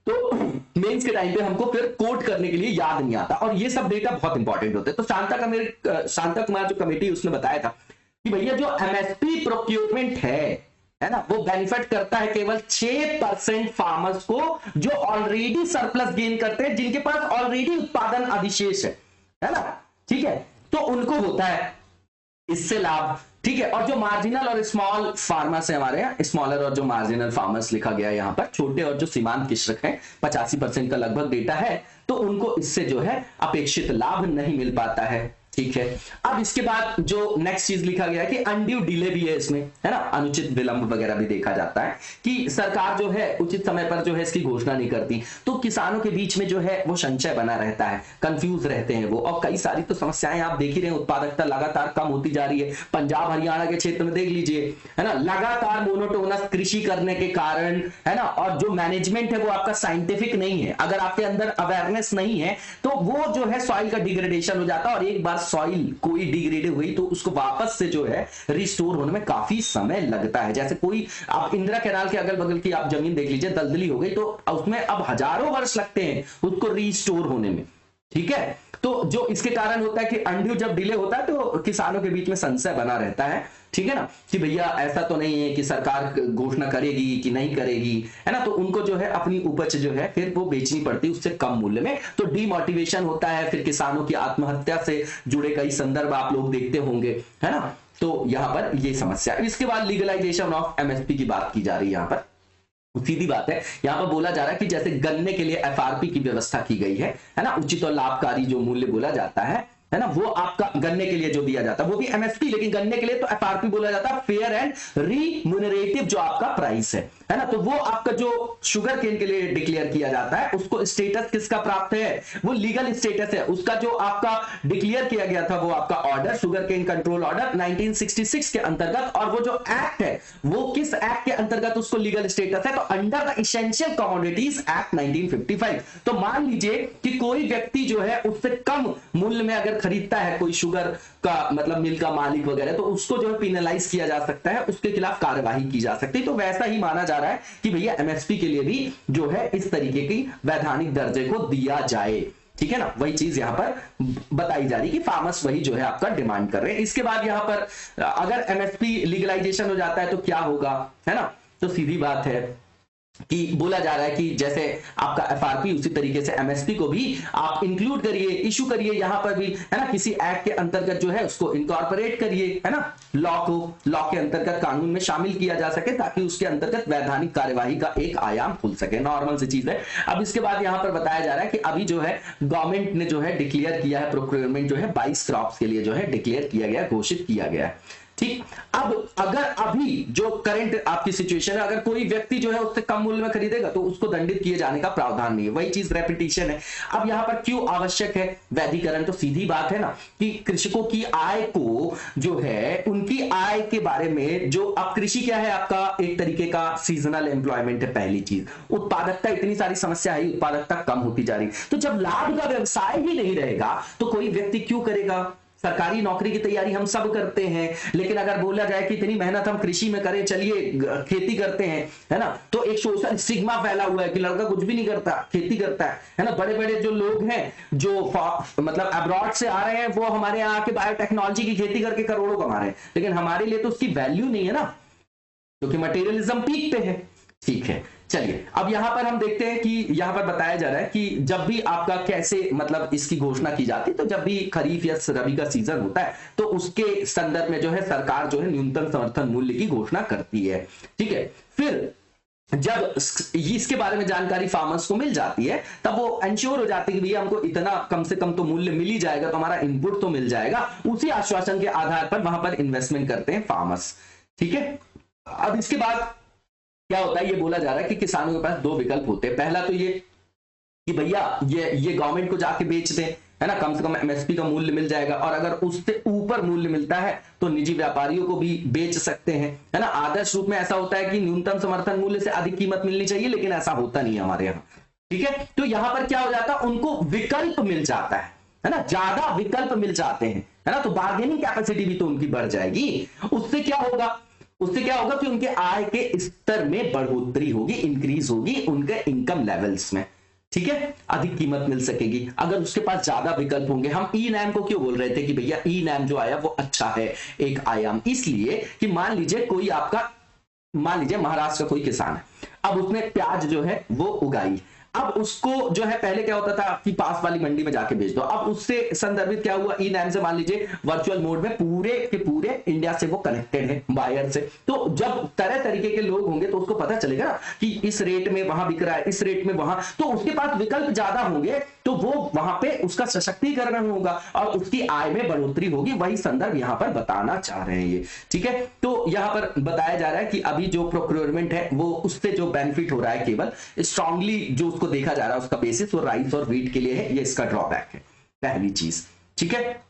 तो मेंस के टाइम पे हमको फिर कोट करने के लिए याद नहीं आता, और ये सब डेटा बहुत इंपॉर्टेंट होते हैं। तो शांता कुमार जो कमेटी उसने बताया था कि भैया जो एमएसपी प्रोक्योरमेंट है ना, वो बेनिफिट करता है केवल 6% फार्मर्स को जो ऑलरेडी सरप्लस गेन करते हैं, जिनके पास ऑलरेडी उत्पादन अधिशेष है ना। ठीक है, तो उनको होता है इससे लाभ। ठीक है, और जो मार्जिनल और स्मॉल फार्मर्स है हमारे यहाँ, स्मॉलर और जो मार्जिनल फार्मर्स लिखा गया है यहाँ पर, छोटे और जो सीमांत कृषक हैं, 85% का लगभग डेटा है, तो उनको इससे जो है अपेक्षित लाभ नहीं मिल पाता है। ठीक है, अब इसके बाद जो नेक्स्ट चीज लिखा गया है कि अनड्यू डिले भी है इसमें, है ना, अनुचित विलंब वगैरह भी देखा जाता है कि सरकार जो है उचित समय पर जो है इसकी घोषणा नहीं करती, तो किसानों के बीच में जो है वो संशय बना रहता है, कंफ्यूज रहते हैं वो, और कई सारी तो समस्याएं आप देख ही रहे हैं, उत्पादकता लगातार कम होती जा रही है। पंजाब हरियाणा के क्षेत्र में देख लीजिए, है ना, लगातार मोनोटोनस कृषि करने के कारण, है ना, और जो मैनेजमेंट है वो आपका साइंटिफिक नहीं है, अगर आपके अंदर अवेयरनेस नहीं है तो वो जो है सॉइल का डिग्रेडेशन हो जाता है, और एक बार सॉइल कोई डिग्रेड हुई तो उसको वापस से जो है रिस्टोर होने में काफी समय लगता है। जैसे कोई आप इंदिरा कैनाल के अगल बगल की आप जमीन देख लीजिए, दलदली हो गई तो उसमें अब हजारों वर्ष लगते हैं उसको रिस्टोर होने में। ठीक है, तो जो इसके कारण होता है कि अनड्यू जब डिले होता है तो किसानों के बीच में संशय बना रहता है। ठीक है ना, कि भैया ऐसा तो नहीं है कि सरकार घोषणा करेगी कि नहीं करेगी, है ना, तो उनको जो है अपनी उपज जो है फिर वो बेचनी पड़ती है उससे कम मूल्य में, तो डीमोटिवेशन होता है, फिर किसानों की आत्महत्या से जुड़े कई संदर्भ आप लोग देखते होंगे, है ना। तो यहां पर ये समस्या। इसके बाद लीगलाइजेशन ऑफ एमएसपी की बात की जा रही है, यहां पर सीधी बात है, यहां पर बोला जा रहा है कि जैसे गन्ने के लिए एफआरपी की व्यवस्था की गई है ना, उचित और लाभकारी जो मूल्य बोला जाता है ना, वो आपका गन्ने के लिए जो दिया जाता है वो भी एमएसपी, लेकिन गन्ने के लिए तो एफआरपी बोला जाता है, फेयर एंड रिम्यूनरेटिव जो आपका प्राइस है ना, तो वो आपका जो शुगर केन के लिए डिक्लेयर किया जाता है उसको स्टेटस किसका प्राप्त है, वो लीगल स्टेटस है उसका, जो आपका डिक्लेयर किया गया था वो आपका order, sugarcane control order 1966 के अंतर्गत, और वो जो एक्ट है वो किस एक्ट के अंतर्गत उसको लीगल स्टेटस है, तो under the essential commodities act 1955। तो मान लीजिए कि कोई व्यक्ति जो है उससे कम मूल्य में अगर खरीदता है कोई शुगर का मतलब मिल का मालिक वगैरह, तो उसको जो है पिनलाइज किया जा सकता है, उसके खिलाफ कार्यवाही की जा सकती है। तो वैसा ही माना जा रहा है कि भैया एमएसपी के लिए भी जो है इस तरीके की वैधानिक दर्जे को दिया जाए। ठीक है ना, वही चीज यहां पर बताई जा रही कि फार्मर्स वही जो है आपका डिमांड कर रहे हैं। इसके बाद यहां पर अगर एमएसपी लीगलाइजेशन हो जाता है तो क्या होगा, है ना, तो सीधी बात है कि बोला जा रहा है कि जैसे आपका एफआरपी उसी तरीके से एमएसपी को भी आप इंक्लूड करिए, इशू करिए यहां पर भी, है ना, किसी एक्ट के अंतर्गत जो है उसको इनकॉर्पोरेट करिए, है ना, लॉ के अंतर्गत कानून में शामिल किया जा सके ताकि उसके अंतर्गत वैधानिक कार्यवाही का एक आयाम खुल सके। नॉर्मल सी चीज है। अब इसके बाद यहां पर बताया जा रहा है कि अभी जो है गवर्नमेंट ने जो है डिक्लेयर किया है, प्रोक्योरमेंट जो है 22 क्रॉप्स के लिए जो है डिक्लेयर किया गया, घोषित किया गया है। ठीक, अब अगर अभी जो करंट आपकी सिचुएशन है, अगर कोई व्यक्ति जो है उससे कम मूल्य में खरीदेगा तो उसको दंडित किए जाने का प्रावधान नहीं है। वही चीज रेपिटेशन है। अब यहां पर क्यों आवश्यक है वैधीकरण, तो सीधी बात है ना कि कृषकों की आय को जो है, उनकी आय के बारे में जो, अब कृषि क्या है आपका एक तरीके का सीजनल एम्प्लॉयमेंट है। पहली चीज, उत्पादकता, इतनी सारी समस्या है, उत्पादकता कम होती जा रही, तो जब लाभ का व्यवसाय ही नहीं रहेगा तो कोई व्यक्ति क्यों करेगा। सरकारी नौकरी की तैयारी हम सब करते हैं, लेकिन अगर बोला जाए कि इतनी मेहनत हम कृषि में करें, चलिए खेती करते हैं, है ना, तो एक सोशल स्टिग्मा फैला हुआ है कि लड़का कुछ भी नहीं करता, खेती करता है ना। बड़े बड़े जो लोग हैं जो मतलब अब्रॉड से आ रहे हैं वो हमारे यहाँ आके बायोटेक्नोलॉजी की खेती करके करोड़ों कमा रहे हैं, लेकिन हमारे लिए तो उसकी वैल्यू नहीं है ना, क्योंकि मटेरियलिज्म पीक पे है। ठीक है, चलिए अब यहां पर हम देखते हैं कि यहां पर बताया जा रहा है कि जब भी आपका कैसे मतलब इसकी घोषणा की जाती है, तो जब भी खरीफ या रबी का सीजन होता है तो उसके संदर्भ में जो है सरकार जो है न्यूनतम समर्थन मूल्य की घोषणा करती है। ठीक है, फिर जब इसके बारे में जानकारी फार्मर्स को मिल जाती है तब वो इंश्योर हो जाती है कि भैया हमको इतना कम से कम तो मूल्य मिल ही जाएगा, तो हमारा इनपुट तो मिल जाएगा। उसी आश्वासन के आधार पर वहां पर इन्वेस्टमेंट करते हैं फार्मर्स। ठीक है, अब इसके बाद क्या होता है, ये बोला जा रहा है कि किसानों के पास दो विकल्प होते हैं। पहला तो ये कि भैया ये गवर्नमेंट को जाके बेच दें, है ना, कम से कम एमएसपी का मूल्य मिल जाएगा, और अगर उससे ऊपर मूल्य मिलता है तो निजी व्यापारियों को भी बेच सकते हैं, है ना। आदर्श रूप में ऐसा होता है कि न्यूनतम समर्थन मूल्य से अधिक कीमत मिलनी चाहिए, लेकिन ऐसा होता नहीं है हमारे यहाँ। ठीक है, तो यहां पर क्या हो जाता है, उनको विकल्प मिल जाता है ना, ज्यादा विकल्प मिल जाते हैं, है ना, तो बार्गेनिंग कैपेसिटी भी तो उनकी बढ़ जाएगी। उससे क्या होगा कि उनके आय के स्तर में बढ़ोतरी होगी, इंक्रीज होगी उनके इनकम लेवल्स में। ठीक है, अधिक कीमत मिल सकेगी अगर उसके पास ज्यादा विकल्प होंगे। हम ई नैम को क्यों बोल रहे थे कि भैया ई नैम जो आया वो अच्छा है एक आयाम, इसलिए कि मान लीजिए महाराष्ट्र का कोई किसान है, अब उसने प्याज जो है वो उगाई, अब उसको जो है पहले क्या होता था कि पास वाली मंडी में जाके बेच दो, अब उससे संदर्भित क्या हुआ, ई नैम से मान लीजिए वर्चुअल मोड में पूरे के पूरे इंडिया से वो कनेक्टेड है बायर से, तो जब तरह तरीके के लोग होंगे तो उसको पता चलेगा ना कि इस रेट में वहां बिक रहा है, इस रेट में वहां, तो उसके पास विकल्प ज्यादा होंगे, तो वो वहां पे उसका सशक्तिकरण होगा और उसकी आय में बढ़ोतरी होगी। वही संदर्भ यहां पर बताना चाह रहे हैं ये। ठीक है, तो यहां पर बताया जा रहा है कि अभी जो प्रोक्योरमेंट है वो उससे जो बेनिफिट हो रहा है, केवल स्ट्रांगली जो उसको देखा जा रहा है उसका बेसिस वो राइस और व्हीट के लिए है, ये इसका ड्रॉबैक है पहली चीज। ठीक है,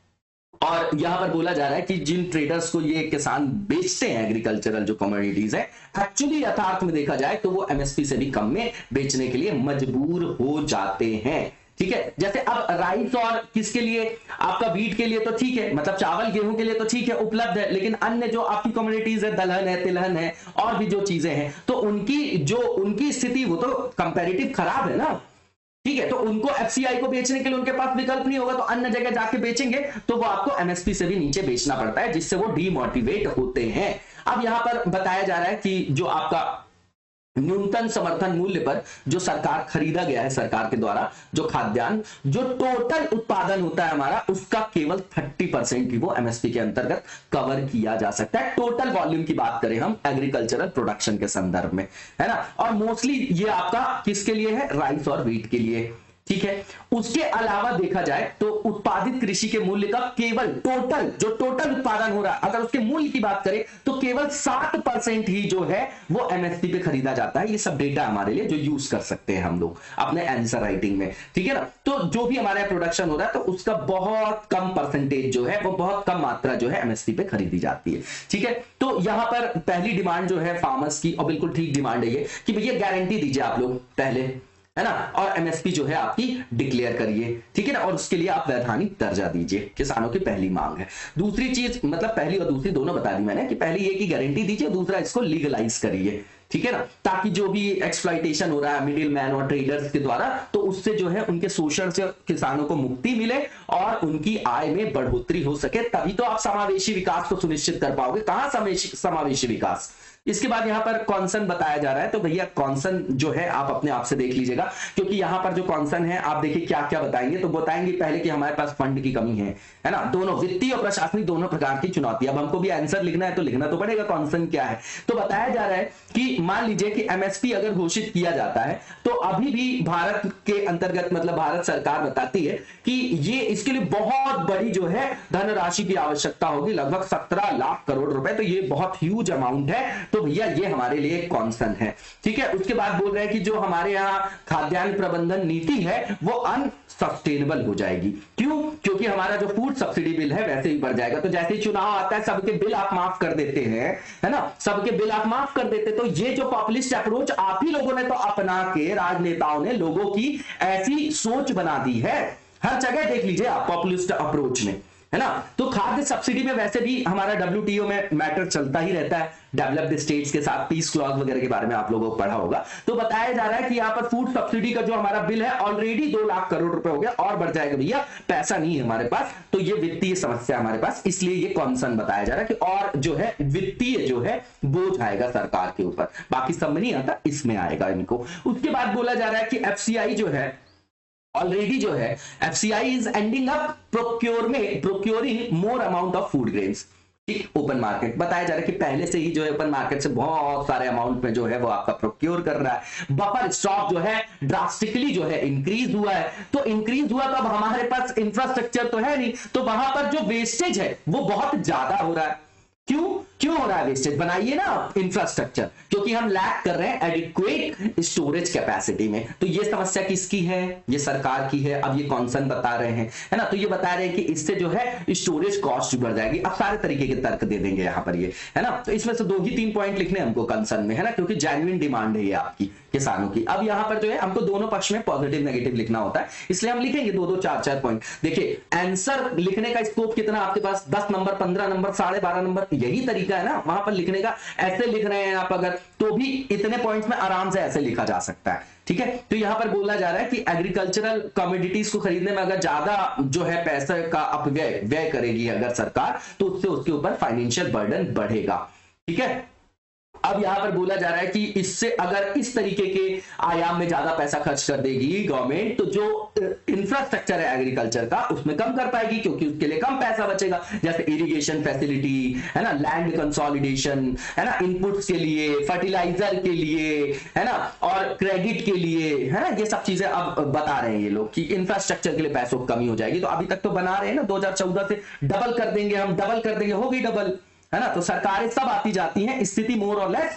और यहां पर बोला जा रहा है कि जिन ट्रेडर्स को ये किसान बेचते हैं एग्रीकल्चरल जो कमोडिटीज है, एक्चुअली यथार्थ में देखा जाए तो वो एमएसपी से भी कम में बेचने के लिए मजबूर हो जाते हैं। ठीक है, जैसे अब राइस और किसके लिए, आपका व्हीट के लिए तो ठीक है, मतलब चावल गेहूं के लिए तो ठीक है उपलब्ध है, लेकिन अन्य जो आपकी कम्युनिटीज है, दलहन है, तिलहन है और भी जो चीजें हैं, तो उनकी स्थिति वो तो कंपैरेटिव खराब है ना। ठीक है, तो उनको एफसीआई को बेचने के लिए उनके पास विकल्प नहीं होगा, तो अन्य जगह जाके बेचेंगे तो वो आपको एमएसपी से भी नीचे बेचना पड़ता है, जिससे वो डीमोटिवेट होते हैं। अब यहां पर बताया जा रहा है कि जो आपका न्यूनतम समर्थन मूल्य पर जो सरकार खरीदा गया है, सरकार के द्वारा जो खाद्यान्न, जो टोटल उत्पादन होता है हमारा, उसका केवल 30% ही वो एमएसपी के अंतर्गत कवर किया जा सकता है। टोटल वॉल्यूम की बात करें हम एग्रीकल्चरल प्रोडक्शन के संदर्भ में, है ना, और मोस्टली ये आपका किसके लिए है, राइस और व्हीट के लिए। ठीक है, उसके अलावा देखा जाए तो उत्पादित कृषि के मूल्य का केवल टोटल उत्पादन हो रहा है, अगर उसके मूल्य की बात करें तो केवल 7% ही जो है वो एमएसपी पे खरीदा जाता है। ये सब डेटा हमारे लिए जो यूज कर सकते हैं हम लोग अपने आंसर राइटिंग में। ठीक है ना, तो जो भी हमारे प्रोडक्शन हो रहा है तो उसका बहुत कम परसेंटेज जो है वो बहुत कम मात्रा जो है एमएसपी पे खरीदी जाती है। ठीक है, तो यहां पर पहली डिमांड जो है फार्मर्स की, और बिल्कुल ठीक डिमांड है ये कि भैया गारंटी दीजिए आप लोग पहले, है ना, और एमएसपी जो है आपकी डिक्लेयर करिए। ठीक है ना, और उसके लिए आप वैधानिक दर्जा दीजिए, किसानों की पहली मांग है। दूसरी चीज, मतलब पहली और दूसरी दोनों बता दी मैंने, कि पहली ये की गारंटी दीजिए, दूसरा इसको लीगलाइज करिए। ठीक है ना, ताकि जो भी एक्सप्लॉइटेशन हो रहा है मिडिल मैन और ट्रेडर्स के द्वारा, तो उससे जो है उनके शोषण से किसानों को मुक्ति मिले और उनकी आय में बढ़ोतरी हो सके, तभी तो आप समावेशी विकास को सुनिश्चित कर पाओगे। कहां समावेशी विकास? इसके बाद यहां पर कॉन्सन बताया जा रहा है, तो भैया कॉन्सन जो है आप अपने आप से देख लीजिएगा, क्योंकि यहां पर जो कॉन्सन है आप देखिए क्या क्या बताएंगे। तो बताएंगे पहले कि हमारे पास फंड की कमी है ना, दोनों वित्तीय और प्रशासनिक दोनों प्रकार की चुनौती। अब हमको भी आंसर लिखना है तो लिखना तो पड़ेगा कॉन्सन क्या है। तो बताया जा रहा है कि मान लीजिए कि एमएसपी अगर घोषित किया जाता है तो अभी भी भारत के अंतर्गत मतलब भारत सरकार बताती है कि ये इसके लिए बहुत बड़ी जो है धनराशि की आवश्यकता होगी, लगभग 17 लाख करोड़ रुपए। तो ये बहुत ह्यूज अमाउंट है, तो भैया ये हमारे लिए कॉन्सन है। ठीक है, उसके बाद बोल रहे हैं कि जो हमारे यहाँ खाद्यान्न प्रबंधन नीति है वो अनसस्टेनेबल हो जाएगी। क्यों? क्योंकि हमारा जो फूड सब्सिडी बिल है वैसे ही बढ़ जाएगा। तो जैसे ही चुनाव आता है सबके बिल आप माफ कर देते हैं, है ना, सबके बिल आप माफ कर देते। तो ये जो पॉपुलिस्ट अप्रोच आप ही लोगों ने तो अपना के, राजनेताओं ने लोगों की ऐसी सोच बना दी है, हर जगह देख लीजिए आप पॉपुलिस्ट अप्रोच में, है ना। तो खाद्य सब्सिडी में वैसे भी हमारा WTO में मैटर चलता ही रहता है, डेवलप्ड स्टेट्स के साथ पीस क्लॉज वगैरह के बारे में आप लोगों को पढ़ा होगा। तो बताया जा रहा है कि यहाँ पर फूड सब्सिडी का जो हमारा बिल है ऑलरेडी 2 लाख करोड़ रुपए हो गया और बढ़ जाएगा। भैया पैसा नहीं है हमारे पास, तो ये वित्तीय समस्या हमारे पास, इसलिए ये कॉन्सर्न बताया जा रहा है कि और जो है वित्तीय जो है बोझ आएगा सरकार के ऊपर। बाकी सब में नहीं आता, इसमें आएगा इनको। उसके बाद बोला जा रहा है कि FCI जो है ऑलरेडी जो है FCI is ending up procuring more amount of food grains. ठीक, ओपन मार्केट बताया जा रहा है कि पहले से ही जो है ओपन मार्केट से बहुत सारे अमाउंट में जो है वो आपका प्रोक्योर कर रहा है। बफर स्टॉक जो है ड्रास्टिकली जो है इंक्रीज हुआ है। तो इंक्रीज हुआ तो अब हमारे पास इंफ्रास्ट्रक्चर तो है नहीं, तो वहां पर जो वेस्टेज है वो बहुत ज्यादा हो रहा है। क्यों हो रहा है वेस्टेज? बनाइए ना इंफ्रास्ट्रक्चर, क्योंकि हम लैक कर रहे हैं एडिक्वेट स्टोरेज कैपेसिटी में। तो ये समस्या किसकी है? ये सरकार की है। अब ये कॉन्सर्न बता रहे हैं, है ना, तो ये बता रहे हैं कि इससे जो है स्टोरेज कॉस्ट बढ़ जाएगी। अब सारे तरीके के तर्क दे देंगे यहाँ पर ये, है ना। तो इसमें से 2 ही 3 पॉइंट लिखने हमको कंसर्न में, है ना, क्योंकि जेन्युइन डिमांड है ये आपकी किसानों की। अब यहाँ पर जो है हमको दोनों पक्ष में पॉजिटिव नेगेटिव लिखना होता है, इसलिए हम लिखेंगे 2-2 4-4 पॉइंट। देखिए आंसर लिखने का स्कोप कितना आपके पास, 10 नंबर, 15 नंबर, 12.5 नंबर, यही तरीका है ना वहां पर लिखने का। ऐसे लिख रहे हैं आप अगर, तो भी इतने पॉइंट्स में आराम से ऐसे लिखा जा सकता है। ठीक है, तो यहां पर बोला जा रहा है कि एग्रीकल्चरल कमोडिटीज को खरीदने में अगर ज्यादा जो है पैसे का अपव्यय करेगी अगर सरकार, तो उससे उसके ऊपर फाइनेंशियल बर्डन बढ़ेगा। ठीक है, अब यहां पर बोला जा रहा है कि इससे अगर इस तरीके के आयाम में ज्यादा पैसा खर्च कर देगी गवर्नमेंट, तो जो इंफ्रास्ट्रक्चर है एग्रीकल्चर का उसमें कम कर पाएगी, क्योंकि उसके लिए कम पैसा बचेगा। जैसे इरिगेशन फैसिलिटी, है ना, लैंड कंसोलिडेशन, है ना, इनपुट्स के लिए, फर्टिलाइजर के लिए, है ना, और क्रेडिट के लिए, है ना, ये सब चीजें अब बता रहे हैं ये लोग कि इंफ्रास्ट्रक्चर के लिए पैसों की कमी हो जाएगी। तो अभी तक तो बना रहे हैं ना, 2014 से डबल कर देंगे हम, डबल कर देंगे, होगी डबल, है ना। तो सरकारें सब आती जाती हैं, स्थिति मोर और लेस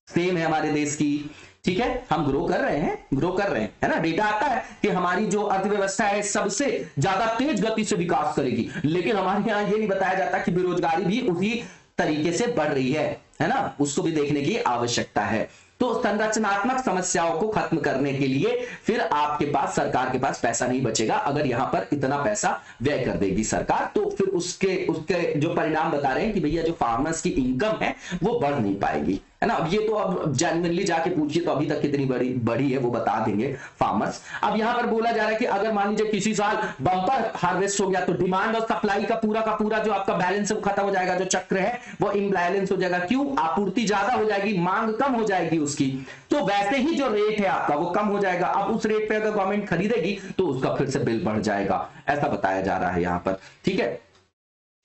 सेम है हमारे देश की। ठीक है, हम ग्रो कर रहे हैं, है ना। डेटा आता है कि हमारी जो अर्थव्यवस्था है सबसे ज्यादा तेज गति से विकास करेगी, लेकिन हमारे यहाँ ये नहीं बताया जाता कि बेरोजगारी भी उसी तरीके से बढ़ रही है ना, उसको भी देखने की आवश्यकता है। तो संरचनात्मक समस्याओं को खत्म करने के लिए फिर आपके पास, सरकार के पास पैसा नहीं बचेगा। अगर यहां पर इतना पैसा व्यय कर देगी सरकार, तो फिर उसके जो परिणाम बता रहे हैं कि भैया जो फार्मर्स की इनकम है वो बढ़ नहीं पाएगी, है ना। अब ये तो अब जेन्युइनली जाके पूछिए तो अभी तक कितनी बड़ी है वो बता देंगे फार्मर्स। अब यहां पर बोला जा रहा है कि अगर मान लीजिए किसी साल बम्पर हार्वेस्ट हो गया तो डिमांड और सप्लाई का पूरा जो आपका बैलेंस है वो खत्म हो जाएगा, जो चक्र है वो इम्बैलेंस हो जाएगा। क्यों? आपूर्ति ज्यादा हो जाएगी, मांग कम हो जाएगी उसकी, तो वैसे ही जो रेट है आपका वो कम हो जाएगा। अब उस रेट पे अगर गवर्नमेंट खरीदेगी तो उसका फिर से बिल बढ़ जाएगा, ऐसा बताया जा रहा है यहां पर।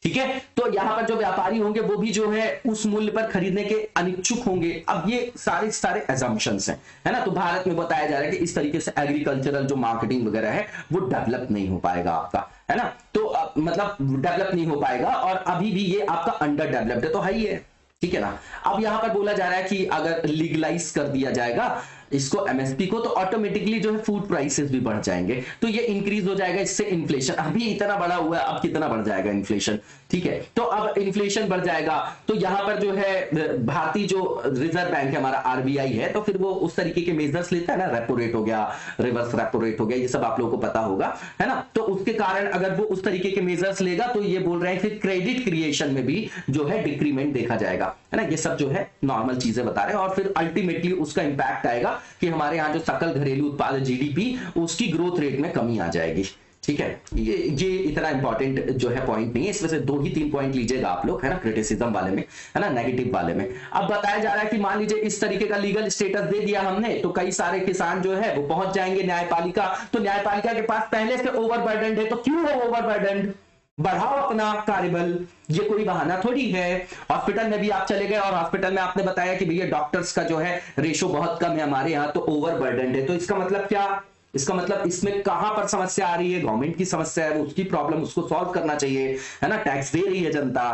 ठीक है, तो यहां पर जो व्यापारी होंगे वो भी जो है उस मूल्य पर खरीदने के अनिच्छुक होंगे। अब ये सारे एजम्पशंस हैं, है ना। तो भारत में बताया जा रहा है कि इस तरीके से एग्रीकल्चरल जो मार्केटिंग वगैरह है वो डेवलप नहीं हो पाएगा आपका, है ना। तो मतलब डेवलप नहीं हो पाएगा, और अभी भी ये आपका अंडर डेवलप्ड है, तो है ही है। ठीक है ना। अब यहां पर बोला जा रहा है कि अगर लीगलाइज कर दिया जाएगा इसको, एमएसपी को, तो ऑटोमेटिकली जो है फूड प्राइसेस भी बढ़ जाएंगे, तो ये इंक्रीज हो जाएगा, इससे इन्फ्लेशन अभी इतना बढ़ा हुआ है, अब कितना बढ़ जाएगा इन्फ्लेशन। ठीक है। तो अब इन्फ्लेशन बढ़ जाएगा, तो यहां पर जो है भारतीय जो रिजर्व बैंक है हमारा आरबीआई है, तो फिर वो उस तरीके के मेजर्स लेता है ना, रेपो रेट हो गया, रिवर्स रेपो रेट हो गया, ये सब आप लोगों को पता होगा, है ना। तो उसके कारण अगर वो उस तरीके के मेजर्स लेगा तो ये बोल रहे हैं फिर क्रेडिट क्रिएशन में भी जो है डिक्रीमेंट देखा जाएगा, है ना। ये सब जो है नॉर्मल चीजें बता रहे हैं, और फिर अल्टीमेटली उसका इंपैक्ट आएगा कि हमारे यहाँ जो सकल घरेलू उत्पाद जीडीपी, उसकी ग्रोथ रेट में कमी आ जाएगी, ठीक है। ये इतना इंपॉर्टेंट जो है पॉइंट नहीं है, इसमें से 2 ही 3 पॉइंट लीजिएगा आप लोग, है ना, क्रिटिसिज्म वाले में, है ना, नेगेटिव वाले में। अब बताया जा रहा है कि मान लीजिए इस तरीके का लीगल स्टेटस दे दिया हमने, तो कई सारे किसान जो है वो पहुंच जाएंगे न्यायपालिका, तो न्यायपालिका के पास पहले से ओवरबर्डन है, तो क्यों है ओवरबर्डन, बढ़ाओ अपना कार्यबल, ये कोई बहाना थोड़ी है। हॉस्पिटल में भी आप चले गए और हॉस्पिटल में आपने बताया कि भैया डॉक्टर्स का जो है रेशो बहुत कम है हमारे यहाँ, तो ओवरबर्डन है, तो इसका मतलब क्या, इसका मतलब इसमें कहां पर समस्या आ रही है, गवर्नमेंट की समस्या है, उसकी प्रॉब्लम उसको सॉल्व करना चाहिए, है ना, टैक्स दे रही है जनता,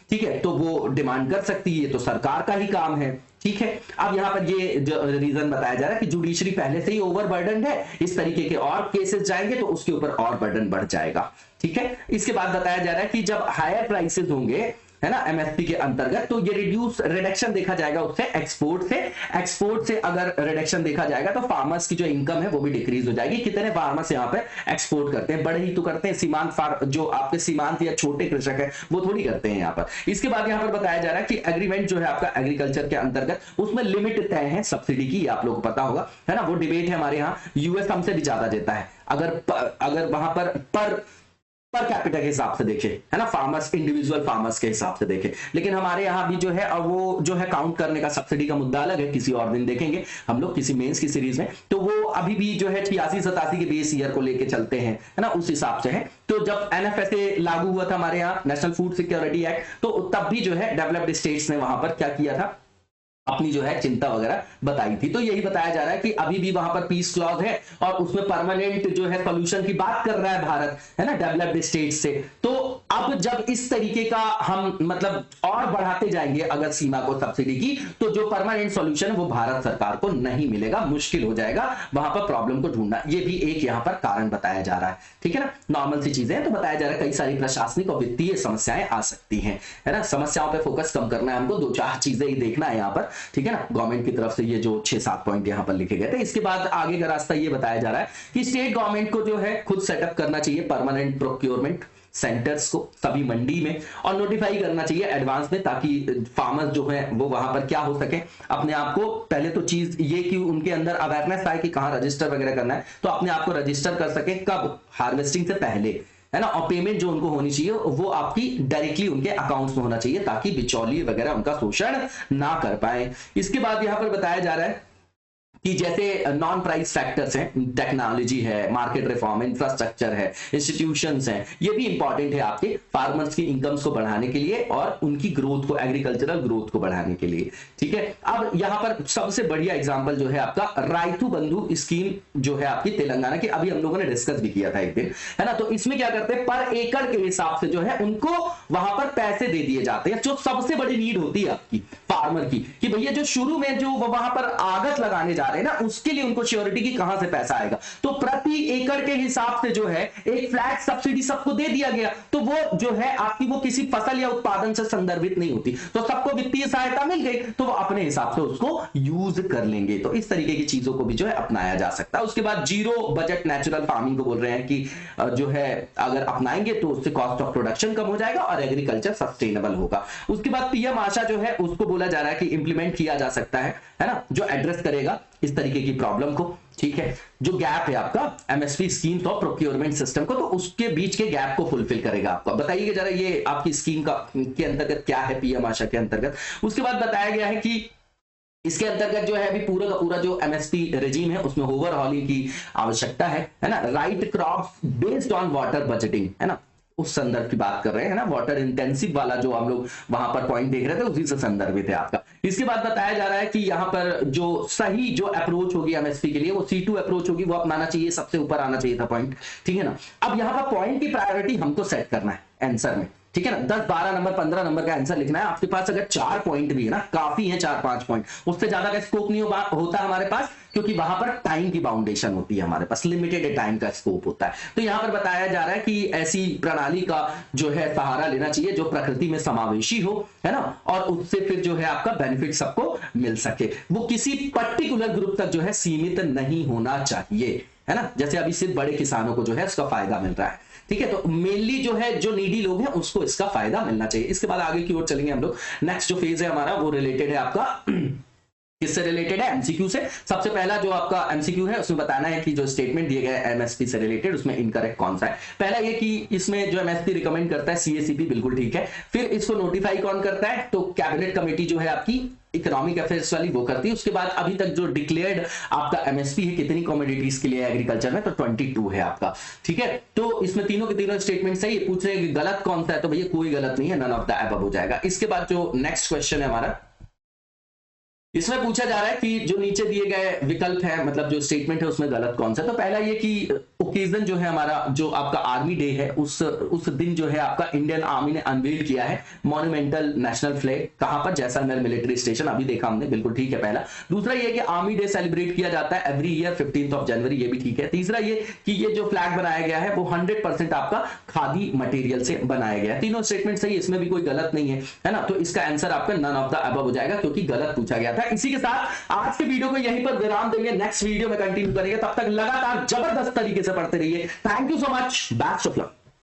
ठीक है, तो वो डिमांड कर सकती है, तो सरकार का ही काम है, ठीक है। अब यहां पर ये जो रीजन बताया जा रहा है कि जुडिशरी पहले से ही ओवरबर्डन है, इस तरीके के और केसेस जाएंगे तो उसके ऊपर और बर्डन बढ़ जाएगा, ठीक है। इसके बाद बताया जा रहा है कि जब हायर प्राइसेस होंगे, है ना, एमएसपी के अंतर्गत, तो ये रिडक्शन देखा जाएगा उससे, एक्सपोर्ट से अगर रिडक्शन देखा जाएगा तो फार्मर्स की जो इनकम है वो भी डिक्रीज हो जाएगी। कितने फार्मर्स यहाँ पे एक्सपोर्ट करते हैं, बड़े ही तो करते हैं, सीमांत जो आपके सीमांत या छोटे कृषक है वो थोड़ी करते हैं यहाँ पर। इसके बाद यहाँ पर बताया जा रहा है कि एग्रीमेंट जो है आपका एग्रीकल्चर के अंतर्गत, उसमें लिमिट तय है सब्सिडी की, आप लोगों को पता होगा, है ना, वो डिबेट है हमारे यहाँ। यूएस हमसे भी ज्यादा देता है, अगर वहां पर कैपिटल के हिसाब से देखे, है ना, फार्मर्स, इंडिविजुअल फार्मर्स के हिसाब से देखे, लेकिन हमारे यहाँ भी जो है और वो जो है काउंट करने का सब्सिडी का मुद्दा अलग है, किसी और दिन देखेंगे हम लोग किसी मेंस की सीरीज में। तो वो अभी भी जो है 86-87 के बेस ईयर को लेके चलते हैं, है ना, उस हिसाब से है। तो जब एनएफएसए लागू हुआ था हमारे यहाँ, नेशनल फूड सिक्योरिटी एक्ट, तो तब भी जो है डेवलप्ड स्टेट्स ने वहां पर क्या किया था, अपनी जो है चिंता वगैरह बताई थी। तो यही बताया जा रहा है कि अभी भी वहां पर पीस क्लॉज है और उसमें परमानेंट जो है सॉल्यूशन की बात कर रहा है भारत, है ना, डेवलप्ड स्टेट से। तो अब जब इस तरीके का हम मतलब और बढ़ाते जाएंगे अगर सीमा को सब्सिडी की, तो जो परमानेंट सॉल्यूशन है वो भारत सरकार को नहीं मिलेगा, मुश्किल हो जाएगा वहां पर प्रॉब्लम को ढूंढना। ये भी एक यहाँ पर कारण बताया जा रहा है, ठीक है ना, नॉर्मल सी चीजें हैं। तो बताया जा रहा है कई सारी प्रशासनिक और वित्तीय समस्याएं आ सकती हैं, है ना, समस्याओं पर फोकस कम करना है हमको, 2-4 चीजें ही देखना है यहाँ पर, ठीक है ना, गवर्नमेंट की तरफ से ये जो 6-7 पॉइंट यहां पर लिखे गए थे। इसके बाद आगे का रास्ता ये बताया जा रहा है कि स्टेट गवर्नमेंट को जो है खुद सेटअप करना चाहिए परमानेंट प्रोक्योरमेंट सेंटर्स को सभी मंडी में, और नोटिफाई करना चाहिए एडवांस में, ताकि फार्मर्स जो है वो वहां पर क्या हो सके अपने आप को, पहले तो चीज ये कि उनके अंदर अवेयरनेस आए कि कहां रजिस्टर वगैरह करना है, तो अपने आप को रजिस्टर कर सके, कब, हार्वेस्टिंग से पहले, है ना, और पेमेंट जो उनको होनी चाहिए वो आपकी डायरेक्टली उनके अकाउंट्स में होना चाहिए, ताकि बिचौलिए वगैरह उनका शोषण ना कर पाए। इसके बाद यहां पर बताया जा रहा है कि जैसे नॉन प्राइस फैक्टर्स हैं, टेक्नोलॉजी है, मार्केट रिफॉर्म, इंफ्रास्ट्रक्चर है, इंस्टीट्यूशंस हैं, ये भी इंपॉर्टेंट है आपके फार्मर्स की इनकम्स को बढ़ाने के लिए और उनकी ग्रोथ को, एग्रीकल्चरल ग्रोथ को बढ़ाने के लिए, ठीक है। अब यहां पर सबसे बढ़िया एग्जांपल जो है आपका राइतु बंधु स्कीम जो है आपकी तेलंगाना की, अभी हम लोगों ने डिस्कस भी किया था एक दिन, है ना। तो इसमें क्या करते हैं, पर एकड़ के हिसाब से जो है उनको वहां पर पैसे दे दिए जाते हैं। जो सबसे बड़ी नीड होती है आपकी फार्मर की, कि भैया जो शुरू में जो वहां पर आगत लगाने जा रहे हैं ना, उसके लिए उनको श्योरिटी की कहां से पैसा आएगा, तो प्रति एकड़ के हिसाब से जो है एक फ्लैट सब्सिडी सबको दे दिया गया, तो वो जो है आपकी वो किसी फसल या उत्पादन से संदर्भित नहीं होती, तो सबको वित्तीय सहायता मिल गई, तो वो अपने हिसाब से उसको यूज कर लेंगे। तो इस तरीके की चीजों को भी जो है अपनाया जा सकता है। उसके बाद जीरो बजट नेचुरल फार्मिंग को बोल रहे हैं कि जो है अगर अपनाएंगे तो उससे कॉस्ट ऑफ प्रोडक्शन कम हो जाएगा और एग्रीकल्चर सस्टेनेबल होगा। उसके बाद पीएम आशा जो है उसको बोला जा रहा है कि इंप्लीमेंट किया जा सकता है ना, जो एड्रेस करेगा इस तरीके की प्रॉब्लम को, ठीक है। जो गैप है आपका एमएसपी स्कीम और प्रोक्योरमेंट सिस्टम को, तो उसके बीच के गैप को फुलफिल करेगा आपको। बताइए जरा ये आपकी स्कीम का के अंतर्गत क्या है, पीएम आशा के अंतर्गत। उसके बाद बताया गया है कि इसके अंतर्गत जो है अभी पूरा का पूरा जो एमएसपी रेजिम है उसमें ओवरहॉलिंग की आवश्यकता है ना, right crops based on water budgeting, है ना, उस संदर्भ की बात कर रहे हैं ना, वाटर इंटेंसिव वाला जो हम लोग वहां पर पॉइंट देख रहे थे उसी से संदर्भित है आपका। इसके बाद बताया जा रहा है कि यहाँ पर जो सही जो अप्रोच होगी एमएसपी के लिए वो C2 अप्रोच होगी, वो अपनाना चाहिए, सबसे ऊपर आना चाहिए था पॉइंट, ठीक है ना। अब यहाँ पर पॉइंट की प्रायोरिटी हमको सेट करना है आंसर में, ठीक है ना, 10 12 नंबर 15 नंबर का आंसर लिखना है, आपके पास अगर 4 पॉइंट भी है ना, काफी है 4-5 पॉइंट, उससे ज्यादा का स्कोप नहीं होता हमारे पास, क्योंकि वहां पर टाइम की बाउंडेशन होती है, हमारे पास लिमिटेड टाइम का स्कोप होता है। तो यहां पर बताया जा रहा है कि ऐसी प्रणाली का जो है सहारा लेना चाहिए जो प्रकृति में समावेशी हो, है ना, और उससे फिर जो है आपका बेनिफिट सबको मिल सके, वो किसी पर्टिकुलर ग्रुप तक जो है सीमित नहीं होना चाहिए, है ना। जैसे अभी सिर्फ बड़े किसानों को जो है उसका फायदा मिल रहा है, ठीक है, तो मेनली जो है जो नीडी लोग हैं उसको इसका फायदा मिलना चाहिए। इसके बाद आगे की ओर चलेंगे हम लोग। नेक्स्ट जो फेज है हमारा वो रिलेटेड है आपका किससे रिलेटेड है, एमसीक्यू से। सबसे पहला जो आपका एमसीक्यू है उसमें बताना है कि जो स्टेटमेंट दिए गए एमएसपी से रिलेटेड उसमें इनकरेक्ट कौन सा है। पहला ये कि इसमें जो एमएसपी रिकमेंड करता है सीएसीपी, बिल्कुल ठीक है। फिर इसको नोटिफाई कौन करता है, तो कैबिनेट कमेटी जो है आपकी इकोनॉमिक अफेयर्स वाली वो करती है। उसके बाद अभी तक जो डिक्लेयर्ड आपका एमएसपी है कितनी कमोडिटीज के लिए एग्रीकल्चर में, तो 22 है आपका, ठीक है। तो इसमें तीनों के तीनों स्टेटमेंट सही है। पूछ रहे हैं कि गलत कौन सा है, तो भैया कोई गलत नहीं है, नन ऑफ द अबव हो जाएगा। इसके बाद जो नेक्स्ट क्वेश्चन है हमारा, इसमें पूछा जा रहा है कि जो नीचे दिए गए विकल्प है, मतलब जो स्टेटमेंट है उसमें गलत कौन सा। तो पहला ये कि ओकेजन जो है हमारा, जो आपका आर्मी डे है, उस दिन जो है आपका इंडियन आर्मी ने अनवील किया है मॉन्यूमेंटल नेशनल फ्लैग, कहां पर, जैसलमेर मिलिट्री स्टेशन, अभी देखा हमने, बिल्कुल ठीक है पहला। दूसरा ये कि आर्मी डे सेलिब्रेट किया जाता है एवरी ईयर 15 जनवरी, ये भी ठीक है। तीसरा ये कि ये जो फ्लैग बनाया गया है वो 100% आपका खादी मटेरियल से बनाया गया है। तीनों स्टेटमेंट सही, इसमें भी कोई गलत नहीं है ना। तो इसका आंसर आपका नन ऑफ द अबव हो जाएगा, क्योंकि गलत पूछा गया था। इसी के साथ आज के वीडियो को यहीं पर विराम देंगे, नेक्स्ट वीडियो में कंटिन्यू करेंगे। तब तक लगातार जबरदस्त तरीके से पढ़ते रहिए। Thank you so much, best of luck.